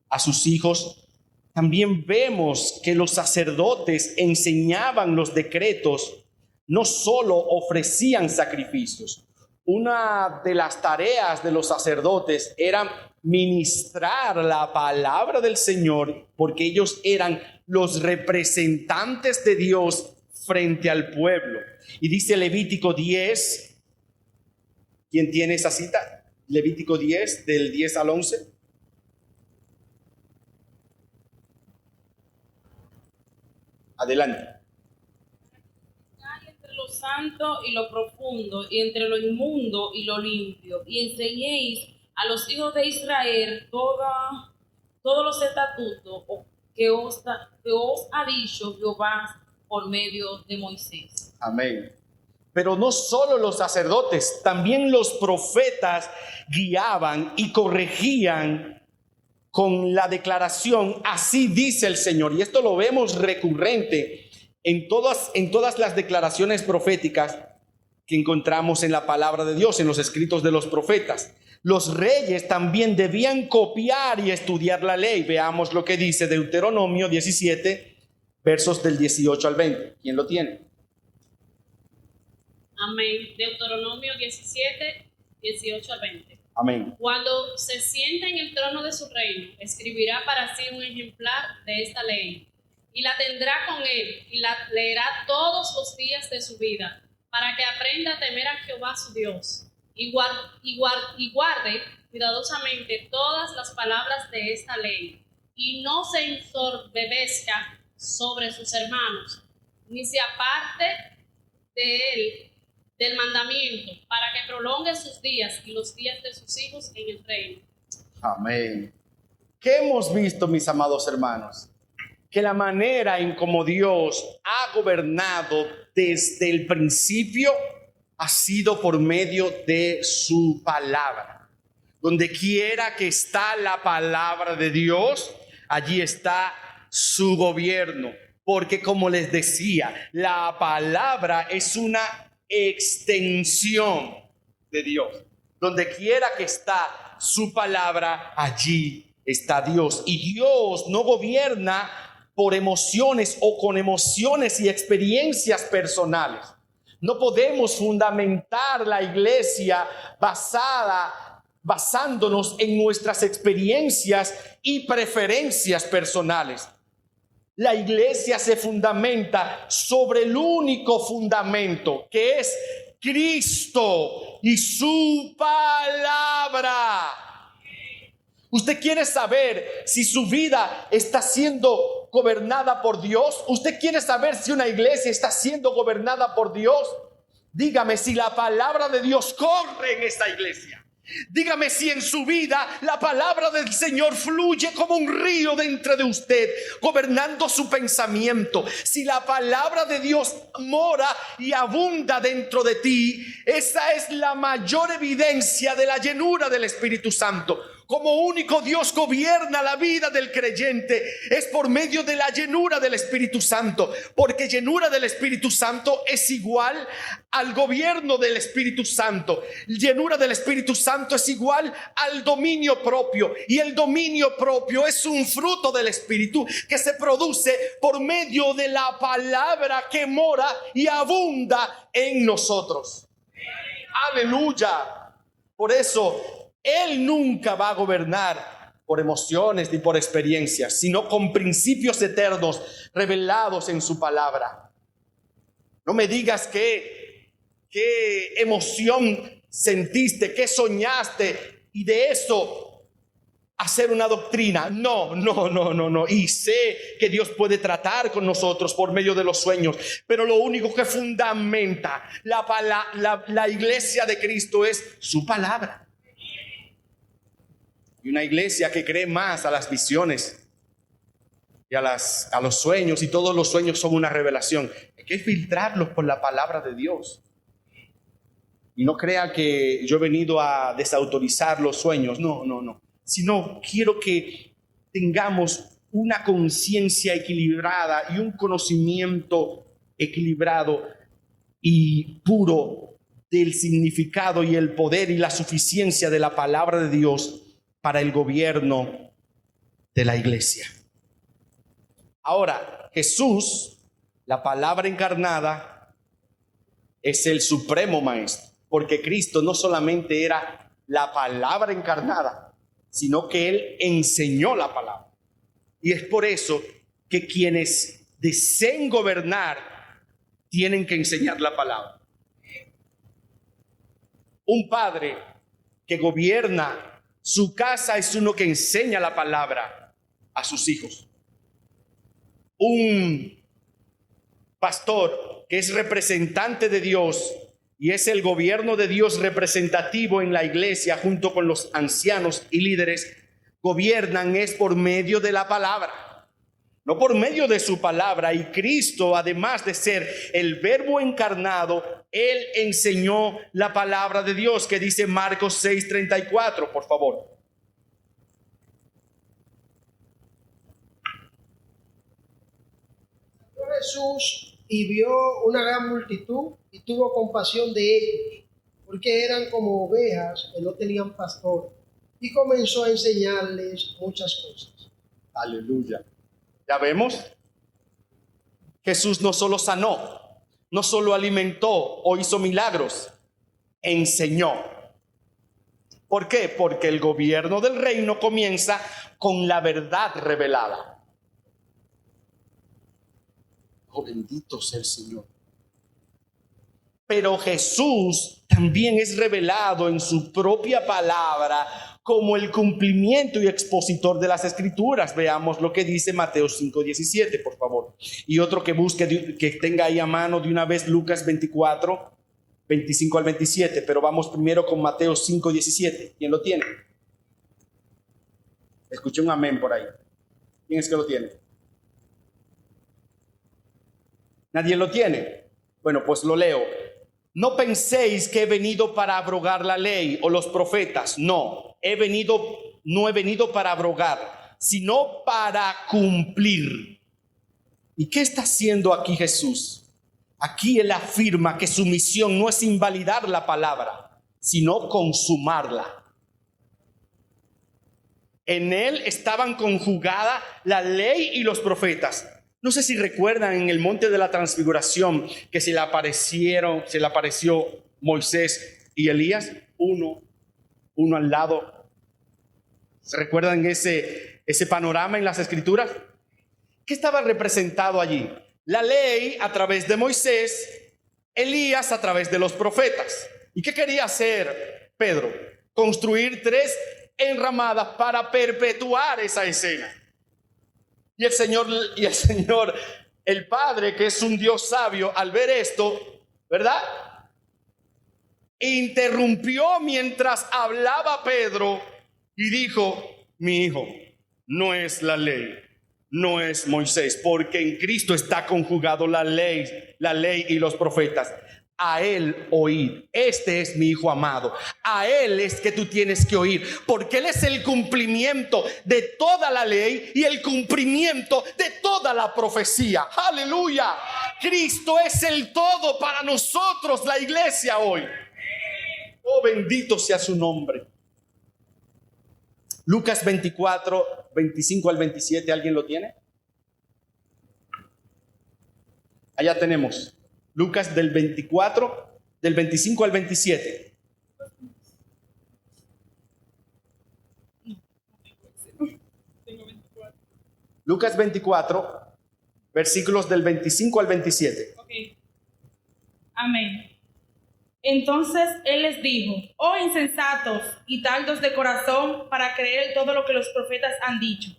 a sus hijos. También vemos que los sacerdotes enseñaban los decretos, no solo ofrecían sacrificios. Una de las tareas de los sacerdotes era ministrar la palabra del Señor, porque ellos eran los representantes de Dios frente al pueblo. Y dice Levítico 10, ¿quién tiene esa cita? Levítico 10, del 10 al 11. Adelante. Entre lo santo y lo profundo, y entre lo inmundo y lo limpio, y enseñéis a los hijos de Israel todos los estatutos que os ha dicho Jehová por medio de Moisés. Amén. Pero no solo los sacerdotes, también los profetas guiaban y corregían con la declaración, así dice el Señor. Y esto lo vemos recurrente en todas las declaraciones proféticas que encontramos en la palabra de Dios, en los escritos de los profetas. Los reyes también debían copiar y estudiar la ley. Veamos lo que dice Deuteronomio 17, versos del 18 al 20. ¿Quién lo tiene? Amén. Deuteronomio 17, 18 al 20. Amén. Cuando se sienta en el trono de su reino, escribirá para sí un ejemplar de esta ley, y la tendrá con él, y la leerá todos los días de su vida, para que aprenda a temer a Jehová su Dios, y guarde cuidadosamente todas las palabras de esta ley, y no se ensoberbezca sobre sus hermanos, ni se aparte de él del mandamiento, para que prolongue sus días y los días de sus hijos en el reino. Amén. ¿Qué hemos visto, mis amados hermanos? Que la manera en como Dios ha gobernado desde el principio ha sido por medio de su palabra. Donde quiera que está la palabra de Dios, allí está su gobierno. Porque como les decía, la palabra es una extensión de Dios. Donde quiera que está su palabra, allí está Dios. Y Dios no gobierna por emociones o con emociones y experiencias personales. No podemos fundamentar la iglesia basándonos en nuestras experiencias y preferencias personales. La iglesia se fundamenta sobre el único fundamento, que es Cristo y su palabra. ¿Usted quiere saber si su vida está siendo gobernada por Dios? ¿Usted quiere saber si una iglesia está siendo gobernada por Dios? Dígame si la palabra de Dios corre en esta iglesia. Dígame si en su vida la palabra del Señor fluye como un río dentro de usted, gobernando su pensamiento. Si la palabra de Dios mora y abunda dentro de ti, esa es la mayor evidencia de la llenura del Espíritu Santo. Como único Dios gobierna la vida del creyente es por medio de la llenura del Espíritu Santo, porque llenura del Espíritu Santo es igual al gobierno del Espíritu Santo. Llenura del Espíritu Santo es igual al dominio propio, y el dominio propio es un fruto del Espíritu que se produce por medio de la palabra que mora y abunda en nosotros. Aleluya. Por eso Él nunca va a gobernar por emociones ni por experiencias, sino con principios eternos revelados en su palabra. No me digas qué emoción sentiste, qué soñaste, y de eso hacer una doctrina. No. Y sé que Dios puede tratar con nosotros por medio de los sueños, pero lo único que fundamenta la iglesia de Cristo es su palabra. Y una iglesia que cree más a las visiones y a los sueños, y todos los sueños son una revelación. Hay que filtrarlos por la palabra de Dios. Y no crea que yo he venido a desautorizar los sueños. No. Sino quiero que tengamos una conciencia equilibrada y un conocimiento equilibrado y puro del significado y el poder y la suficiencia de la palabra de Dios para el gobierno de la iglesia. Ahora, Jesús, la palabra encarnada, es el supremo maestro, porque Cristo no solamente era la palabra encarnada, sino que Él enseñó la palabra. Y es por eso que quienes deseen gobernar tienen que enseñar la palabra. Un padre que gobierna su casa es uno que enseña la palabra a sus hijos. Un pastor que es representante de Dios y es el gobierno de Dios representativo en la iglesia junto con los ancianos y líderes, gobiernan es por medio de la palabra, no por medio de su palabra. Y Cristo, además de ser el Verbo encarnado, Él enseñó la palabra de Dios, que dice Marcos 6:34, por favor. Jesús y vio una gran multitud y tuvo compasión de ellos, porque eran como ovejas que no tenían pastor, y comenzó a enseñarles muchas cosas. Aleluya. Ya vemos, Jesús no solo sanó, no solo alimentó o hizo milagros, enseñó. ¿Por qué? Porque el gobierno del reino comienza con la verdad revelada. Oh, bendito sea el Señor. Pero Jesús también es revelado en su propia palabra como el cumplimiento y expositor de las Escrituras. Veamos lo que dice Mateo 5:17, por favor. Y otro que busque, que tenga ahí a mano de una vez Lucas 24, 25 al 27. Pero vamos primero con Mateo 5:17. ¿Quién lo tiene? Escuché un amén por ahí. ¿Quién es que lo tiene? ¿Nadie lo tiene? Bueno, pues lo leo. No penséis que he venido para abrogar la ley o los profetas. No he venido para abrogar, sino para cumplir. ¿Y qué está haciendo aquí Jesús? Aquí Él afirma que su misión no es invalidar la palabra, sino consumarla. En Él estaban conjugadas la ley y los profetas. No sé si recuerdan en el monte de la transfiguración que se le apareció Moisés y Elías, uno al lado. ¿Se recuerdan ese panorama en las escrituras? ¿Qué estaba representado allí? La ley a través de Moisés, Elías a través de los profetas. ¿Y qué quería hacer Pedro? Construir 3 enramadas para perpetuar esa escena. Y el Señor, el Padre, que es un Dios sabio, al ver esto, ¿verdad?, interrumpió mientras hablaba Pedro y dijo: mi hijo, no es la ley, no es Moisés, porque en Cristo está conjugado la ley y los profetas. A Él oíd. Este es mi hijo amado. A Él es que tú tienes que oír, porque Él es el cumplimiento de toda la ley y el cumplimiento de toda la profecía. Aleluya. Cristo es el todo para nosotros, la iglesia hoy. Oh, bendito sea su nombre. Lucas 24, 25 al 27, ¿alguien lo tiene? Allá tenemos Lucas del 24, del 25 al 27. Lucas 24, versículos del 25 al 27. Okay. Amén. Entonces él les dijo: oh insensatos y tardos de corazón para creer todo lo que los profetas han dicho.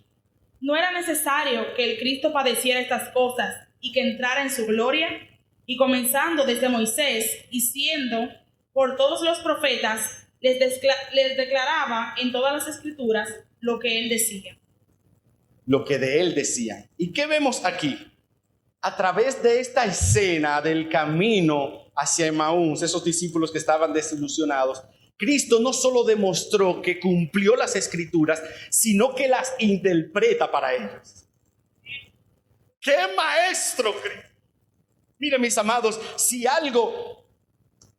¿No era necesario que el Cristo padeciera estas cosas y que entrara en su gloria? Y comenzando desde Moisés y siendo por todos los profetas, les declaraba en todas las escrituras lo que él decía. Lo que de él decía. ¿Y qué vemos aquí? A través de esta escena del camino hacia Emaús, esos discípulos que estaban desilusionados, Cristo no solo demostró que cumplió las escrituras, sino que las interpreta para ellos. ¡Qué maestro, Cristo! Miren, mis amados, si algo,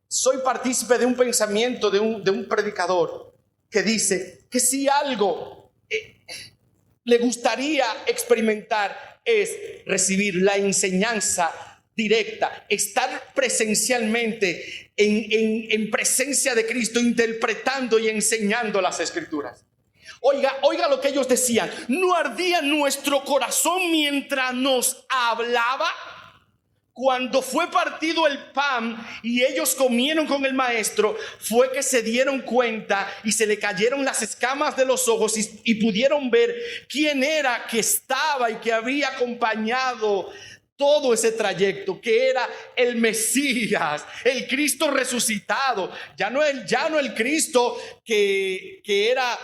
soy partícipe de un pensamiento de un predicador que dice que si algo le gustaría experimentar es recibir la enseñanza directa, estar presencialmente en presencia de Cristo, interpretando y enseñando las escrituras. Oiga lo que ellos decían: ¿no ardía nuestro corazón mientras nos hablaba? Cuando fue partido el pan y ellos comieron con el maestro, fue que se dieron cuenta y se le cayeron las escamas de los ojos y pudieron ver quién era que estaba y que había acompañado todo ese trayecto, que era el Mesías, el Cristo resucitado. Ya no el Cristo que era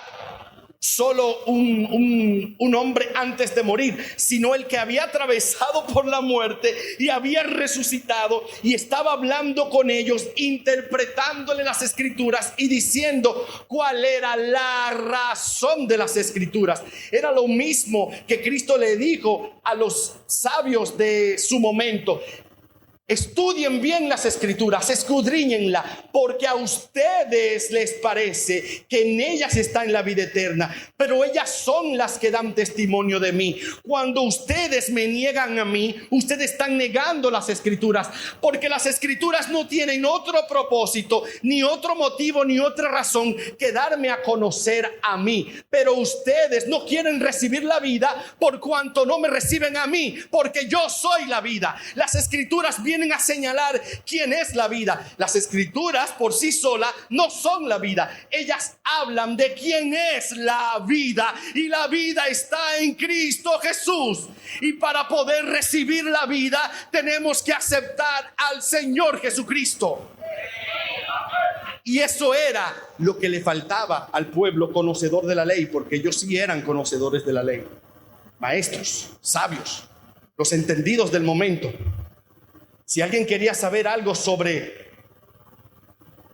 solo un hombre antes de morir, sino el que había atravesado por la muerte y había resucitado y estaba hablando con ellos, interpretándole las escrituras y diciendo cuál era la razón de las escrituras. Era lo mismo que Cristo le dijo a los sabios de su momento: estudien bien las escrituras, escudriñenla, porque a ustedes les parece que en ellas está en la vida eterna, pero ellas son las que dan testimonio de mí. Cuando ustedes me niegan a mí, ustedes están negando las escrituras, porque las escrituras no tienen otro propósito, ni otro motivo, ni otra razón que darme a conocer a mí. Pero ustedes no quieren recibir la vida por cuanto no me reciben a mí, porque yo soy la vida. Las escrituras vienen a señalar quién es la vida. Las escrituras por sí solas no son la vida. Ellas hablan de quién es la vida, y la vida está en Cristo Jesús. Y para poder recibir la vida tenemos que aceptar al Señor Jesucristo. Y eso era lo que le faltaba al pueblo conocedor de la ley, porque ellos sí eran conocedores de la ley. Maestros, sabios, los entendidos del momento. Si alguien quería saber algo sobre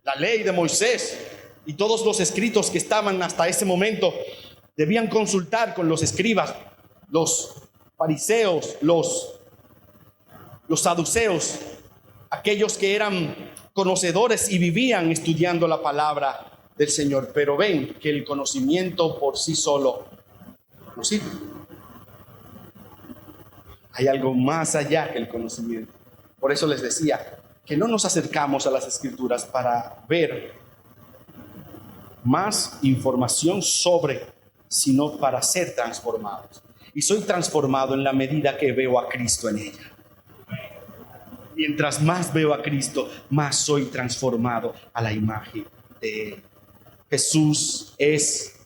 la ley de Moisés y todos los escritos que estaban hasta ese momento, debían consultar con los escribas, los fariseos, los saduceos, aquellos que eran conocedores y vivían estudiando la palabra del Señor. Pero ven que el conocimiento por sí solo no sirve. Hay algo más allá que el conocimiento. Por eso les decía que no nos acercamos a las Escrituras para ver más información sobre, sino para ser transformados. Y soy transformado en la medida que veo a Cristo en ella. Mientras más veo a Cristo, más soy transformado a la imagen de Él. Jesús es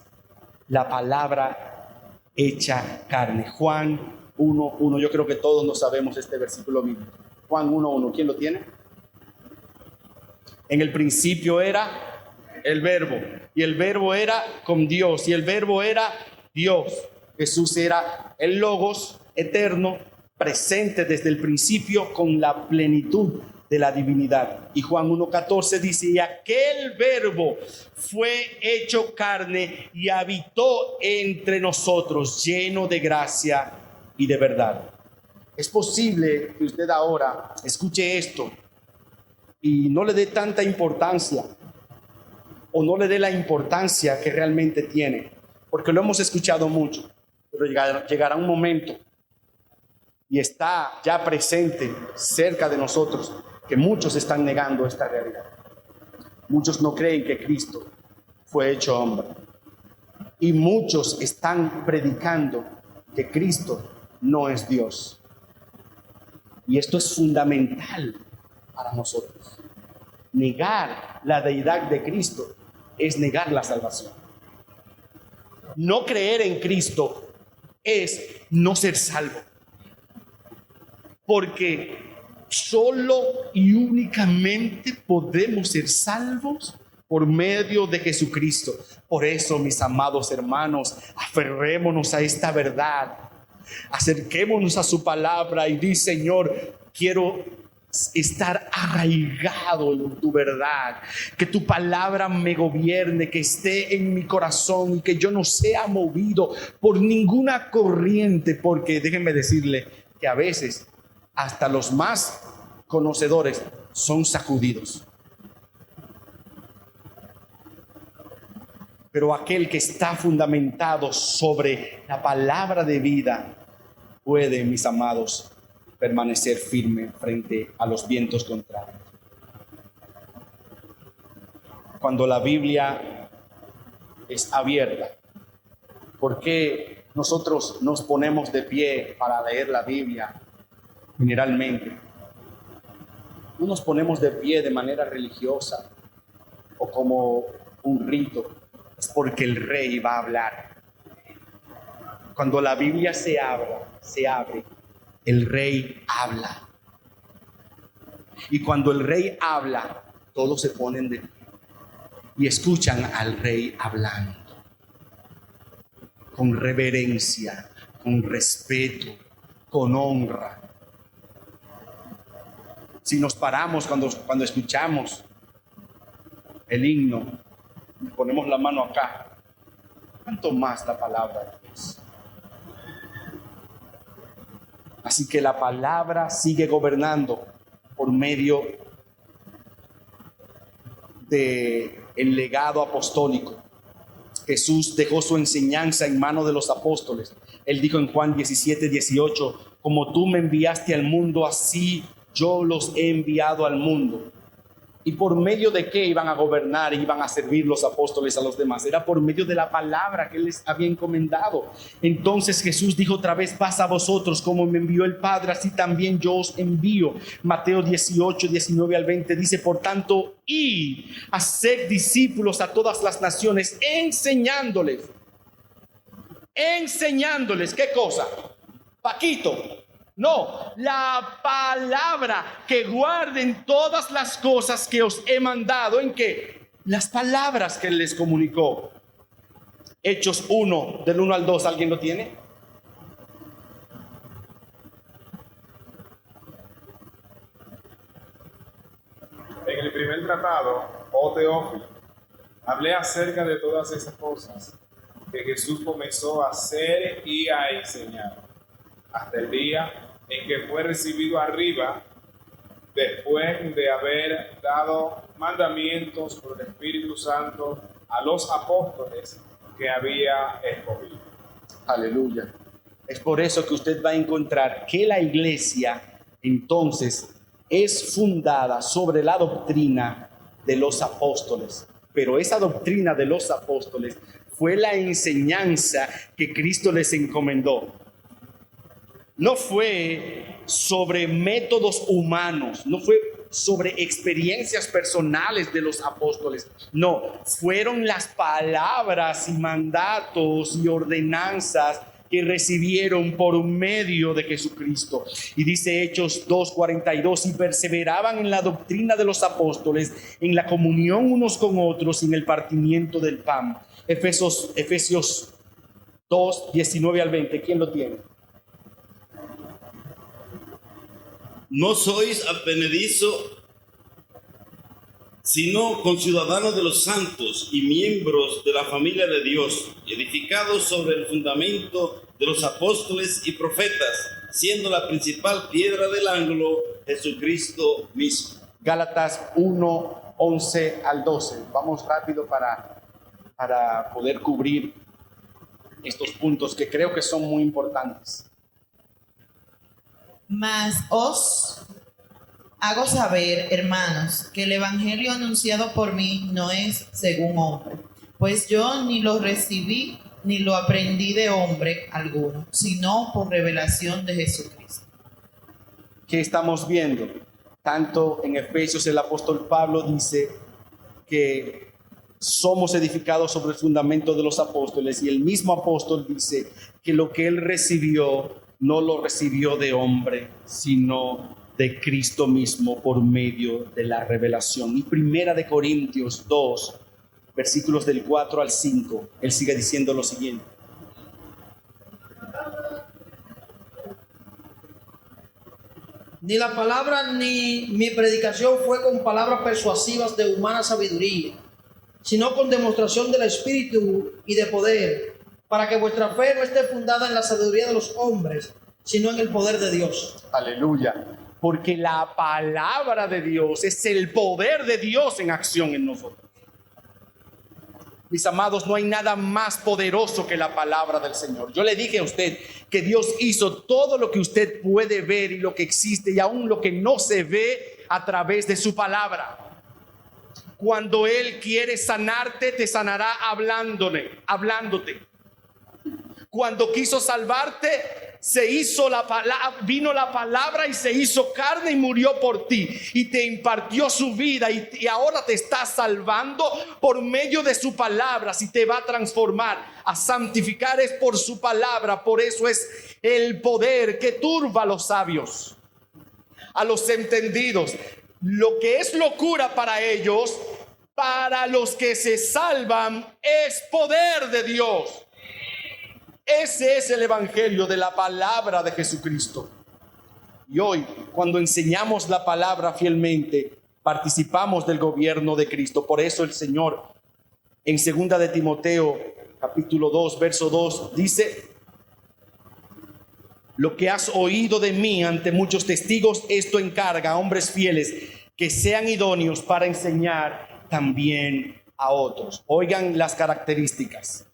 la palabra hecha carne. Juan 1:1. Yo creo que todos nos sabemos este versículo bíblico. Juan 1:1. ¿Quién lo tiene? En el principio era el verbo, y el verbo era con Dios, y el verbo era Dios. Jesús era el Logos eterno, presente desde el principio con la plenitud de la divinidad. Y Juan 1:14 dice: y aquel verbo fue hecho carne y habitó entre nosotros, lleno de gracia y de verdad. Es posible que usted ahora escuche esto y no le dé tanta importancia, o no le dé la importancia que realmente tiene, porque lo hemos escuchado mucho, pero llegará un momento, y está ya presente cerca de nosotros, que muchos están negando esta realidad. Muchos no creen que Cristo fue hecho hombre, y muchos están predicando que Cristo no es Dios. Y esto es fundamental para nosotros. Negar la deidad de Cristo es negar la salvación. No creer en Cristo es no ser salvo, porque solo y únicamente podemos ser salvos por medio de Jesucristo. Por eso, mis amados hermanos, aferrémonos a esta verdad, acerquémonos a su palabra y di: Señor, quiero estar arraigado en tu verdad, que tu palabra me gobierne, que esté en mi corazón y que yo no sea movido por ninguna corriente, porque déjenme decirle que a veces hasta los más conocedores son sacudidos. Pero aquel que está fundamentado sobre la palabra de vida puede, mis amados, permanecer firme frente a los vientos contrarios. Cuando la Biblia es abierta, ¿por qué nosotros nos ponemos de pie para leer la Biblia? Generalmente no nos ponemos de pie de manera religiosa o como un rito. Es porque el Rey va a hablar. Cuando la Biblia se abre, el Rey habla. Y cuando el Rey habla, todos se ponen de pie y escuchan al Rey hablando con reverencia, con respeto, con honra. Si nos paramos cuando escuchamos el himno, ponemos la mano acá, ¿cuánto más la palabra de Dios? Así que la palabra sigue gobernando por medio del legado apostólico. Jesús dejó su enseñanza en manos de los apóstoles. Él dijo en Juan 17:18: como tú me enviaste al mundo, así yo los he enviado al mundo. ¿Y por medio de qué iban a gobernar y iban a servir los apóstoles a los demás? Era por medio de la palabra que Él les había encomendado. Entonces Jesús dijo otra vez: pasa a vosotros, como me envió el Padre, así también yo os envío. Mateo 18:19-20 dice: por tanto, id, haced discípulos a todas las naciones, enseñándoles. ¿Qué cosa? Paquito. No, la palabra, que guarden todas las cosas que os he mandado. ¿En qué? las palabras que Él les comunicó. Hechos 1, del 1 al 2, ¿alguien lo tiene? En el primer tratado, oh Teófilo, hablé acerca de todas esas cosas que Jesús comenzó a hacer y a enseñar, hasta el día en que fue recibido arriba, después de haber dado mandamientos por el Espíritu Santo a los apóstoles que había escogido. Aleluya. Es por eso que usted va a encontrar que la iglesia entonces es fundada sobre la doctrina de los apóstoles. Pero esa doctrina de los apóstoles fue la enseñanza que Cristo les encomendó. No fue sobre métodos humanos, no fue sobre experiencias personales de los apóstoles. No, fueron las palabras y mandatos y ordenanzas que recibieron por medio de Jesucristo. Y dice Hechos 2:42, y perseveraban en la doctrina de los apóstoles, en la comunión unos con otros, y en el partimiento del pan. Efesios 2:19 al 20, ¿quién lo tiene? No sois advenedizo, sino conciudadanos de los santos y miembros de la familia de Dios, edificados sobre el fundamento de los apóstoles y profetas, siendo la principal piedra del ángulo Jesucristo mismo. Gálatas 1:11 al 12. Vamos rápido para poder cubrir estos puntos que creo que son muy importantes. Mas os hago saber, hermanos, que el evangelio anunciado por mí no es según hombre, pues yo ni lo recibí ni lo aprendí de hombre alguno, sino por revelación de Jesucristo. ¿Qué estamos viendo? Tanto en Efesios el apóstol Pablo dice que somos edificados sobre el fundamento de los apóstoles, y el mismo apóstol dice que lo que él recibió no lo recibió de hombre, sino de Cristo mismo por medio de la revelación. Y Primera de Corintios 2, versículos del 4 al 5, él sigue diciendo lo siguiente. Ni la palabra ni mi predicación fue con palabras persuasivas de humana sabiduría, sino con demostración del Espíritu y de poder, para que vuestra fe no esté fundada en la sabiduría de los hombres, sino en el poder de Dios. Aleluya. Porque la palabra de Dios es el poder de Dios en acción en nosotros. Mis amados, no hay nada más poderoso que la palabra del Señor. Yo le dije a usted que Dios hizo todo lo que usted puede ver y lo que existe y aún lo que no se ve a través de su palabra. Cuando Él quiere sanarte, te sanará hablándote. Cuando quiso salvarte, vino la palabra y se hizo carne y murió por ti y te impartió su vida y ahora te está salvando por medio de su palabra. Si te va a transformar, a santificar, es por su palabra. Por eso es el poder que turba a los sabios, a los entendidos. Lo que es locura para ellos, para los que se salvan, es poder de Dios. Ese es el evangelio de la palabra de Jesucristo. Y hoy, cuando enseñamos la palabra fielmente, participamos del gobierno de Cristo. Por eso el Señor, en 2 de Timoteo, capítulo 2, verso 2, dice: lo que has oído de mí ante muchos testigos, esto encarga a hombres fieles que sean idóneos para enseñar también a otros. Oigan las características.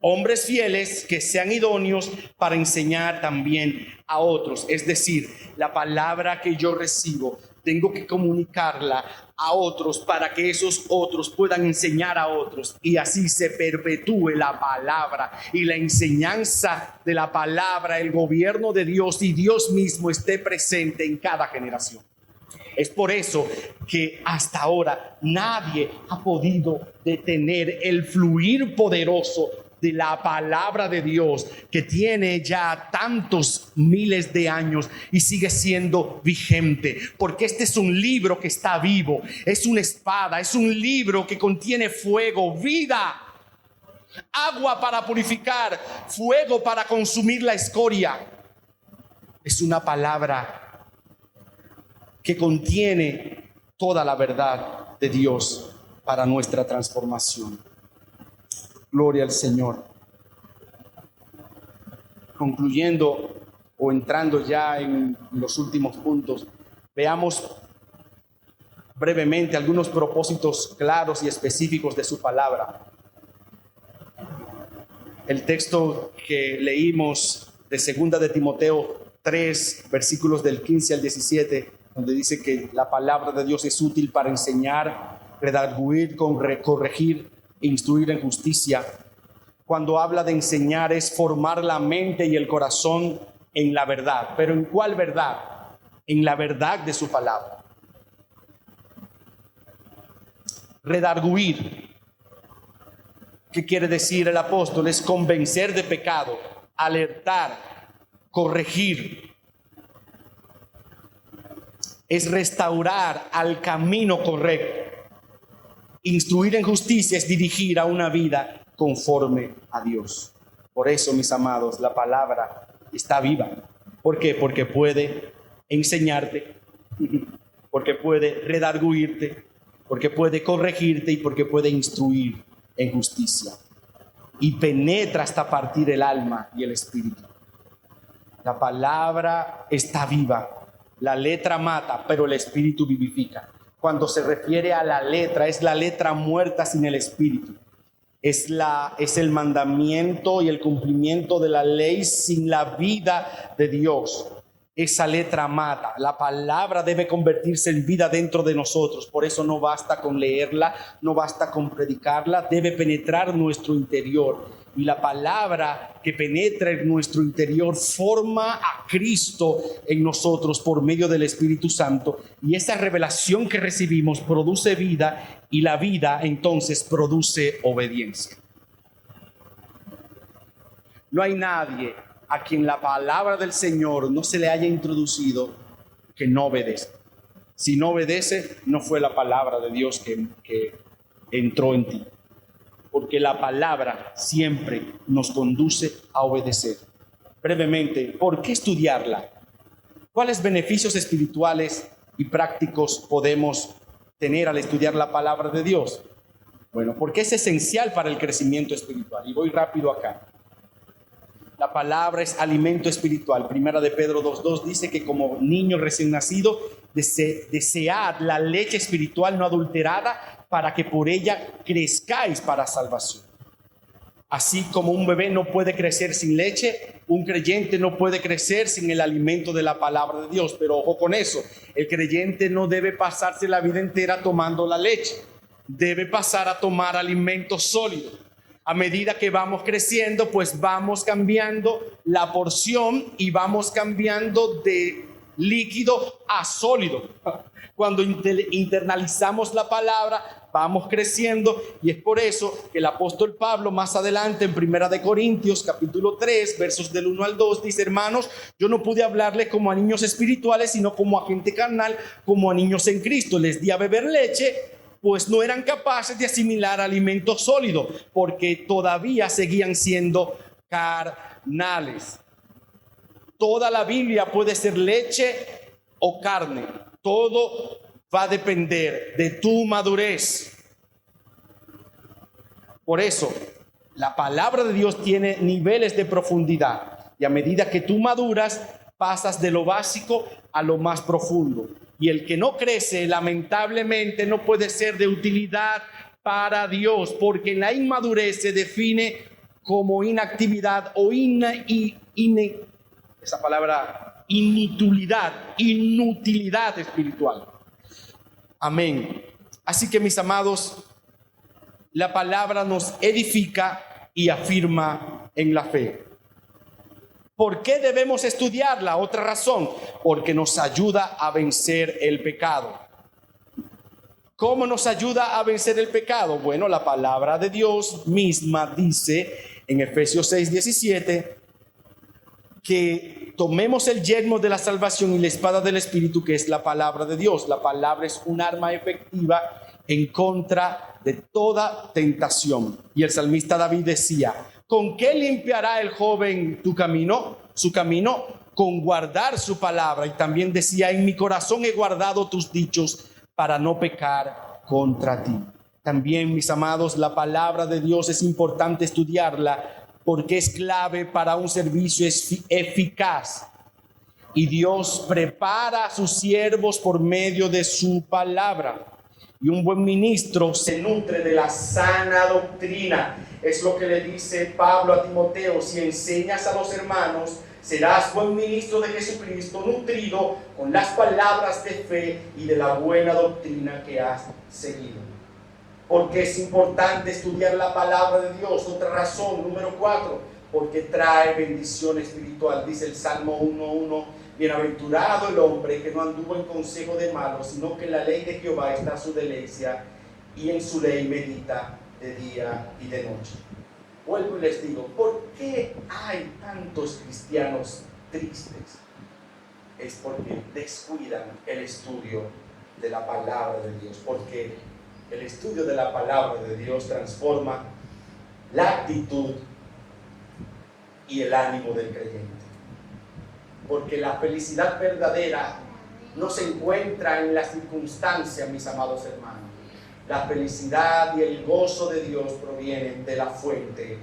Hombres fieles que sean idóneos para enseñar también a otros. Es decir, la palabra que yo recibo, tengo que comunicarla a otros para que esos otros puedan enseñar a otros. Y así se perpetúe la palabra y la enseñanza de la palabra, el gobierno de Dios y Dios mismo esté presente en cada generación. Es por eso que hasta ahora nadie ha podido detener el fluir poderoso de la palabra de Dios que tiene ya tantos miles de años y sigue siendo vigente, porque este es un libro que está vivo, es una espada, es un libro que contiene fuego, vida, agua para purificar, fuego para consumir la escoria. Es una palabra que contiene toda la verdad de Dios para nuestra transformación. Gloria al Señor. Concluyendo o entrando ya en los últimos puntos, veamos brevemente algunos propósitos claros y específicos de su palabra. El texto que leímos de 2 de Timoteo 3, versículos del 15 al 17, donde dice que la palabra de Dios es útil para enseñar, redarguir, corregir e instruir en justicia. Cuando habla de enseñar es formar la mente y el corazón en la verdad. ¿Pero en cuál verdad? En la verdad de su palabra. Redarguir. ¿Qué quiere decir el apóstol? Es convencer de pecado, alertar, corregir. Es restaurar al camino correcto. Instruir en justicia es dirigir a una vida conforme a Dios. Por eso, mis amados, la palabra está viva. ¿Por qué? Porque puede enseñarte, porque puede redarguirte, porque puede corregirte y porque puede instruir en justicia. Y penetra hasta partir el alma y el espíritu. La palabra está viva. La letra mata, pero el espíritu vivifica. Cuando se refiere a la letra, es la letra muerta sin el espíritu. Es el mandamiento y el cumplimiento de la ley sin la vida de Dios. Esa letra mata. La palabra debe convertirse en vida dentro de nosotros. Por eso no basta con leerla, no basta con predicarla, debe penetrar nuestro interior. Y la palabra que penetra en nuestro interior forma a Cristo en nosotros por medio del Espíritu Santo. Y esa revelación que recibimos produce vida, y la vida entonces produce obediencia. No hay nadie a quien la palabra del Señor no se le haya introducido que no obedezca. Si no obedece, no fue la palabra de Dios que entró en ti. Porque la palabra siempre nos conduce a obedecer. Brevemente, ¿por qué estudiarla? ¿Cuáles beneficios espirituales y prácticos podemos tener al estudiar la palabra de Dios? Bueno, porque es esencial para el crecimiento espiritual. Y voy rápido acá. La palabra es alimento espiritual. Primera de Pedro 2:2 dice que como niño recién nacido, desead la leche espiritual no adulterada para que por ella crezcáis para salvación. Así como un bebé no puede crecer sin leche, un creyente no puede crecer sin el alimento de la palabra de Dios. Pero ojo con eso, el creyente no debe pasarse la vida entera tomando la leche. Debe pasar a tomar alimento sólido. A medida que vamos creciendo, pues vamos cambiando la porción y vamos cambiando de líquido a sólido. Cuando internalizamos la palabra, vamos creciendo, y es por eso que el apóstol Pablo más adelante en 1 de Corintios capítulo 3 versos del 1 al 2 dice: hermanos, yo no pude hablarles como a niños espirituales, sino como a gente carnal, como a niños en Cristo. Les di a beber leche, pues no eran capaces de asimilar alimento sólido, porque todavía seguían siendo carnales. Toda la Biblia puede ser leche o carne. Todo va a depender de tu madurez. Por eso, la palabra de Dios tiene niveles de profundidad. Y a medida que tú maduras, pasas de lo básico a lo más profundo. Y el que no crece, lamentablemente, no puede ser de utilidad para Dios, porque en la inmadurez se define como inactividad o esa palabra inutilidad espiritual. Amén. Así que, mis amados, la palabra nos edifica y afirma en la fe. ¿Por qué debemos estudiarla? Otra razón, porque nos ayuda a vencer el pecado. ¿Cómo nos ayuda a vencer el pecado? Bueno, la palabra de Dios misma dice en Efesios 6:17, que tomemos el yelmo de la salvación y la espada del Espíritu, que es la palabra de Dios. La palabra es un arma efectiva en contra de toda tentación. Y el salmista David decía: ¿con qué limpiará el joven tu camino? Su camino, con guardar su palabra. Y también decía: en mi corazón he guardado tus dichos para no pecar contra ti. También, mis amados, la palabra de Dios es importante estudiarla, porque es clave para un servicio eficaz. Y Dios prepara a sus siervos por medio de su palabra. Y un buen ministro se nutre de la sana doctrina. Es lo que le dice Pablo a Timoteo: si enseñas a los hermanos, serás buen ministro de Jesucristo, nutrido con las palabras de fe y de la buena doctrina que has seguido. Porque es importante estudiar la palabra de Dios. Otra razón, número 4, porque trae bendición espiritual. Dice el Salmo 1:1: bienaventurado el hombre que no anduvo en consejo de malos, sino que en la ley de Jehová está su delicia, y en su ley medita de día y de noche. Vuelvo y les digo, ¿por qué hay tantos cristianos tristes? Es porque descuidan el estudio de la palabra de Dios, porque el estudio de la palabra de Dios transforma la actitud y el ánimo del creyente. Porque la felicidad verdadera no se encuentra en las circunstancias, mis amados hermanos. La felicidad y el gozo de Dios provienen de la fuente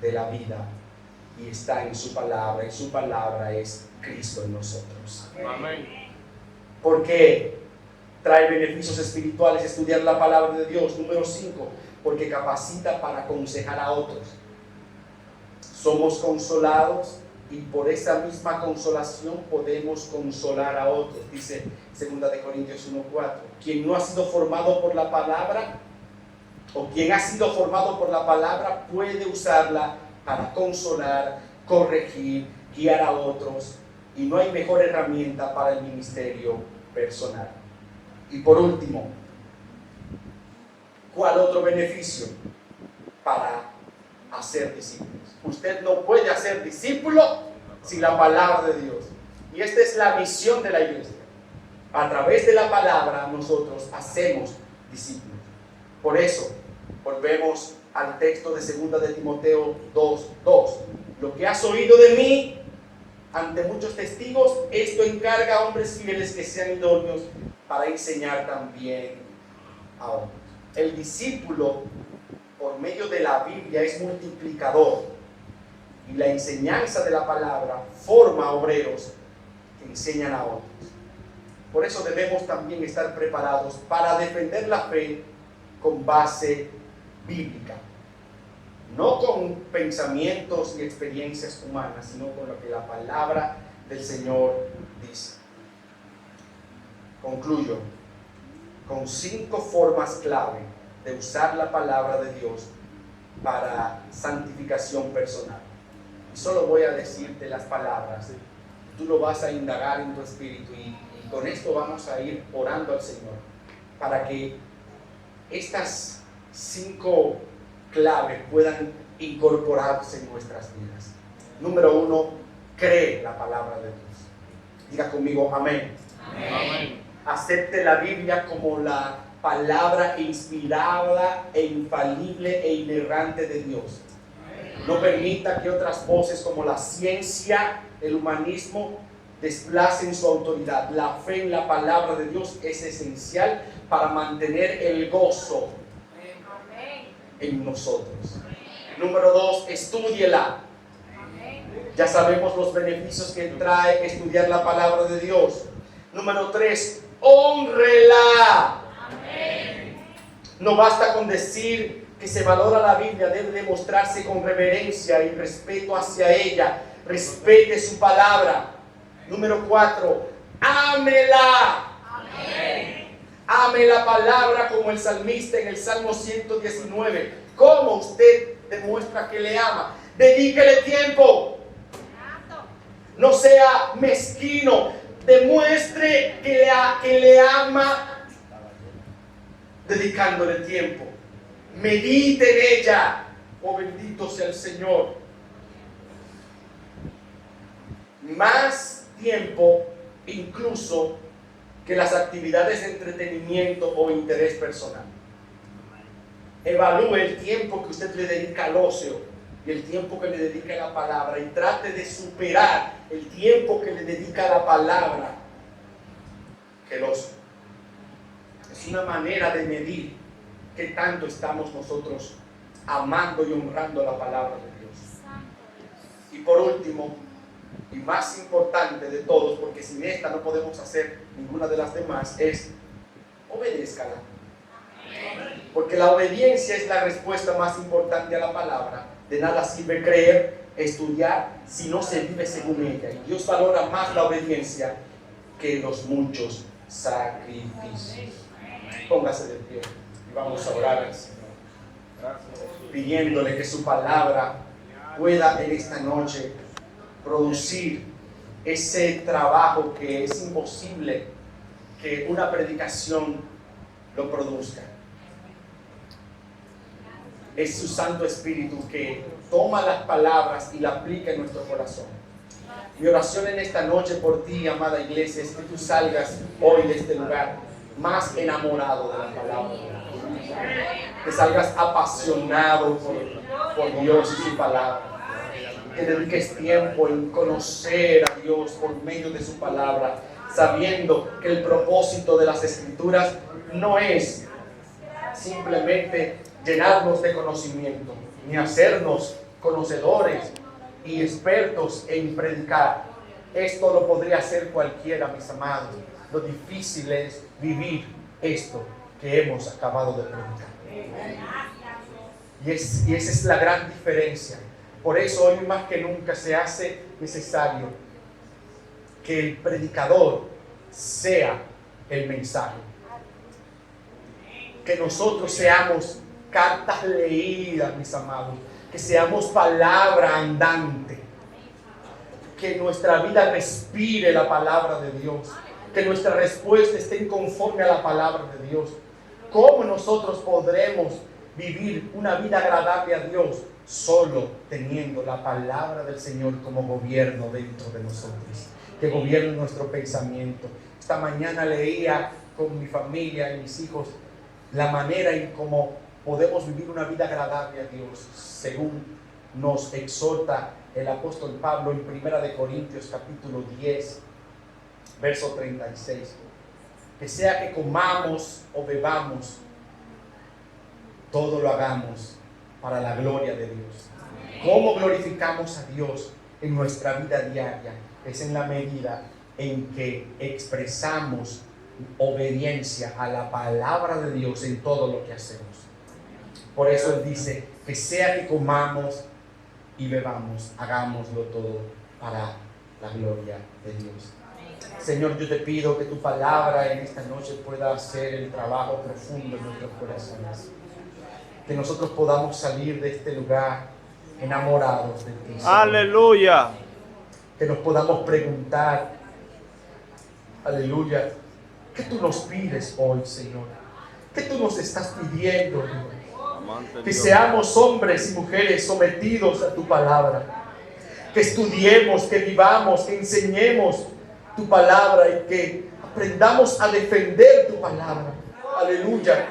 de la vida y está en su palabra, y su palabra es Cristo en nosotros. Amén. ¿Por qué trae beneficios espirituales estudiar la palabra de Dios? Número 5, porque capacita para aconsejar a otros. Somos consolados y por esa misma consolación podemos consolar a otros. Dice 2 de Corintios 1:4, quien no ha sido formado por la palabra, o quien ha sido formado por la palabra, puede usarla para consolar, corregir, guiar a otros, y no hay mejor herramienta para el ministerio personal. Y por último, ¿cuál otro beneficio? Para hacer discípulos. Usted no puede hacer discípulo sin la palabra de Dios. Y esta es la misión de la iglesia. A través de la palabra nosotros hacemos discípulos. Por eso, volvemos al texto de 2 de Timoteo 2:2. Lo que has oído de mí ante muchos testigos, esto encarga a hombres fieles que sean idóneos para enseñar también a otros. El discípulo, por medio de la Biblia, es multiplicador, y la enseñanza de la palabra forma obreros que enseñan a otros. Por eso debemos también estar preparados para defender la fe con base bíblica, no con pensamientos y experiencias humanas, sino con lo que la palabra del Señor dice. Concluyo con 5 formas clave de usar la palabra de Dios para santificación personal. Y solo voy a decirte las palabras, tú lo vas a indagar en tu espíritu, y con esto vamos a ir orando al Señor para que estas 5 claves puedan incorporarse en nuestras vidas. Número 1, cree la palabra de Dios. Diga conmigo, amén. Amén. Acepte la Biblia como la palabra inspirada e infalible e inerrante de Dios. No permita que otras voces como la ciencia, el humanismo, desplacen su autoridad. La fe en la palabra de Dios es esencial para mantener el gozo en nosotros. Número 2, estúdiela. Ya sabemos los beneficios que trae estudiar la palabra de Dios. Número 3, hónrela. No basta con decir que se valora la Biblia, debe demostrarse con reverencia y respeto hacia ella. Respete su palabra. Número 4, ámela. Ame la palabra como el salmista en el Salmo 119. ¿Cómo usted demuestra que le ama? Dedíquele tiempo. No sea mezquino. Demuestre que le ama dedicándole tiempo. Medite en ella. oh bendito sea el Señor, más tiempo incluso que las actividades de entretenimiento o interés personal. Evalúe el tiempo que usted le dedica al ocio y el tiempo que le dedica a la palabra, y trate de superar el tiempo que le dedica a la palabra que el ocio. Es una manera de medir qué tanto estamos nosotros amando y honrando la palabra de Dios. Y por último, y más importante de todos, porque sin esta no podemos hacer ninguna de las demás, es obedézcala. Porque la obediencia es la respuesta más importante a la palabra. De nada sirve creer, estudiar, si no se vive según ella. Y Dios valora más la obediencia que los muchos sacrificios. Póngase de pie y vamos a orar al Señor, pidiéndole que su palabra pueda en esta noche producir ese trabajo que es imposible que una predicación lo produzca. Es su Santo Espíritu que toma las palabras y las aplica en nuestro corazón. Mi oración en esta noche por ti, amada iglesia, es que tú salgas hoy de este lugar más enamorado de la palabra de Dios. Que salgas apasionado por Dios y su palabra. Que dediques tiempo en conocer a Dios por medio de su palabra, sabiendo que el propósito de las Escrituras no es simplemente llenarnos de conocimiento, ni hacernos conocedores y expertos en predicar. Esto lo podría hacer cualquiera, mis amados. Lo difícil es vivir esto que hemos acabado de predicar. Y esa es la gran diferencia. Por eso hoy más que nunca se hace necesario que el predicador sea el mensaje. Que nosotros seamos cartas leídas, mis amados. Que seamos palabra andante. Que nuestra vida respire la palabra de Dios. Que nuestra respuesta esté conforme a la palabra de Dios. ¿Cómo nosotros podremos vivir una vida agradable a Dios? Solo teniendo la palabra del Señor como gobierno dentro de nosotros, que gobierne nuestro pensamiento. Esta mañana leía con mi familia y mis hijos la manera en cómo podemos vivir una vida agradable a Dios, según nos exhorta el apóstol Pablo en 1 de Corintios capítulo 10, verso 36. Que sea que comamos o bebamos, todo lo hagamos para la gloria de Dios. ¿Cómo glorificamos a Dios en nuestra vida diaria? Es en la medida en que expresamos obediencia a la palabra de Dios en todo lo que hacemos. Por eso Él dice que sea que comamos y bebamos, hagámoslo todo para la gloria de Dios. Señor, yo te pido que tu palabra en esta noche pueda hacer el trabajo profundo en nuestros corazones. Que nosotros podamos salir de este lugar enamorados de ti, Señor. Aleluya. Que nos podamos preguntar, aleluya, ¿qué tú nos pides hoy, Señor? ¿Qué tú nos estás pidiendo, Dios? Que seamos hombres y mujeres sometidos a tu palabra. Que estudiemos, que vivamos, que enseñemos tu palabra y que aprendamos a defender tu palabra. Aleluya.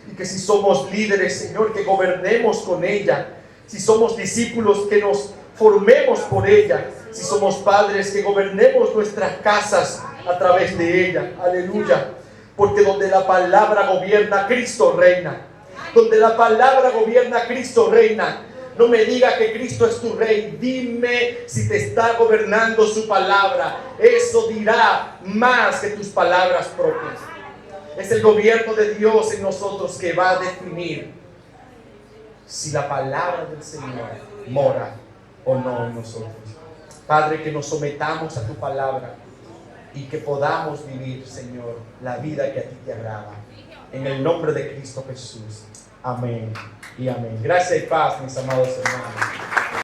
Y que si somos líderes, Señor, que gobernemos con ella. Si somos discípulos, que nos formemos por ella. Si somos padres, que gobernemos nuestras casas a través de ella. Aleluya. Porque donde la palabra gobierna, Cristo reina. Donde la palabra gobierna, Cristo reina. No me diga que Cristo es tu rey. Dime si te está gobernando su palabra. Eso dirá más que tus palabras propias. Es el gobierno de Dios en nosotros que va a definir si la palabra del Señor mora o no en nosotros. Padre, que nos sometamos a tu palabra y que podamos vivir, Señor, la vida que a ti te agrada. En el nombre de Cristo Jesús. Amén y amén. Gracias y paz, mis amados hermanos.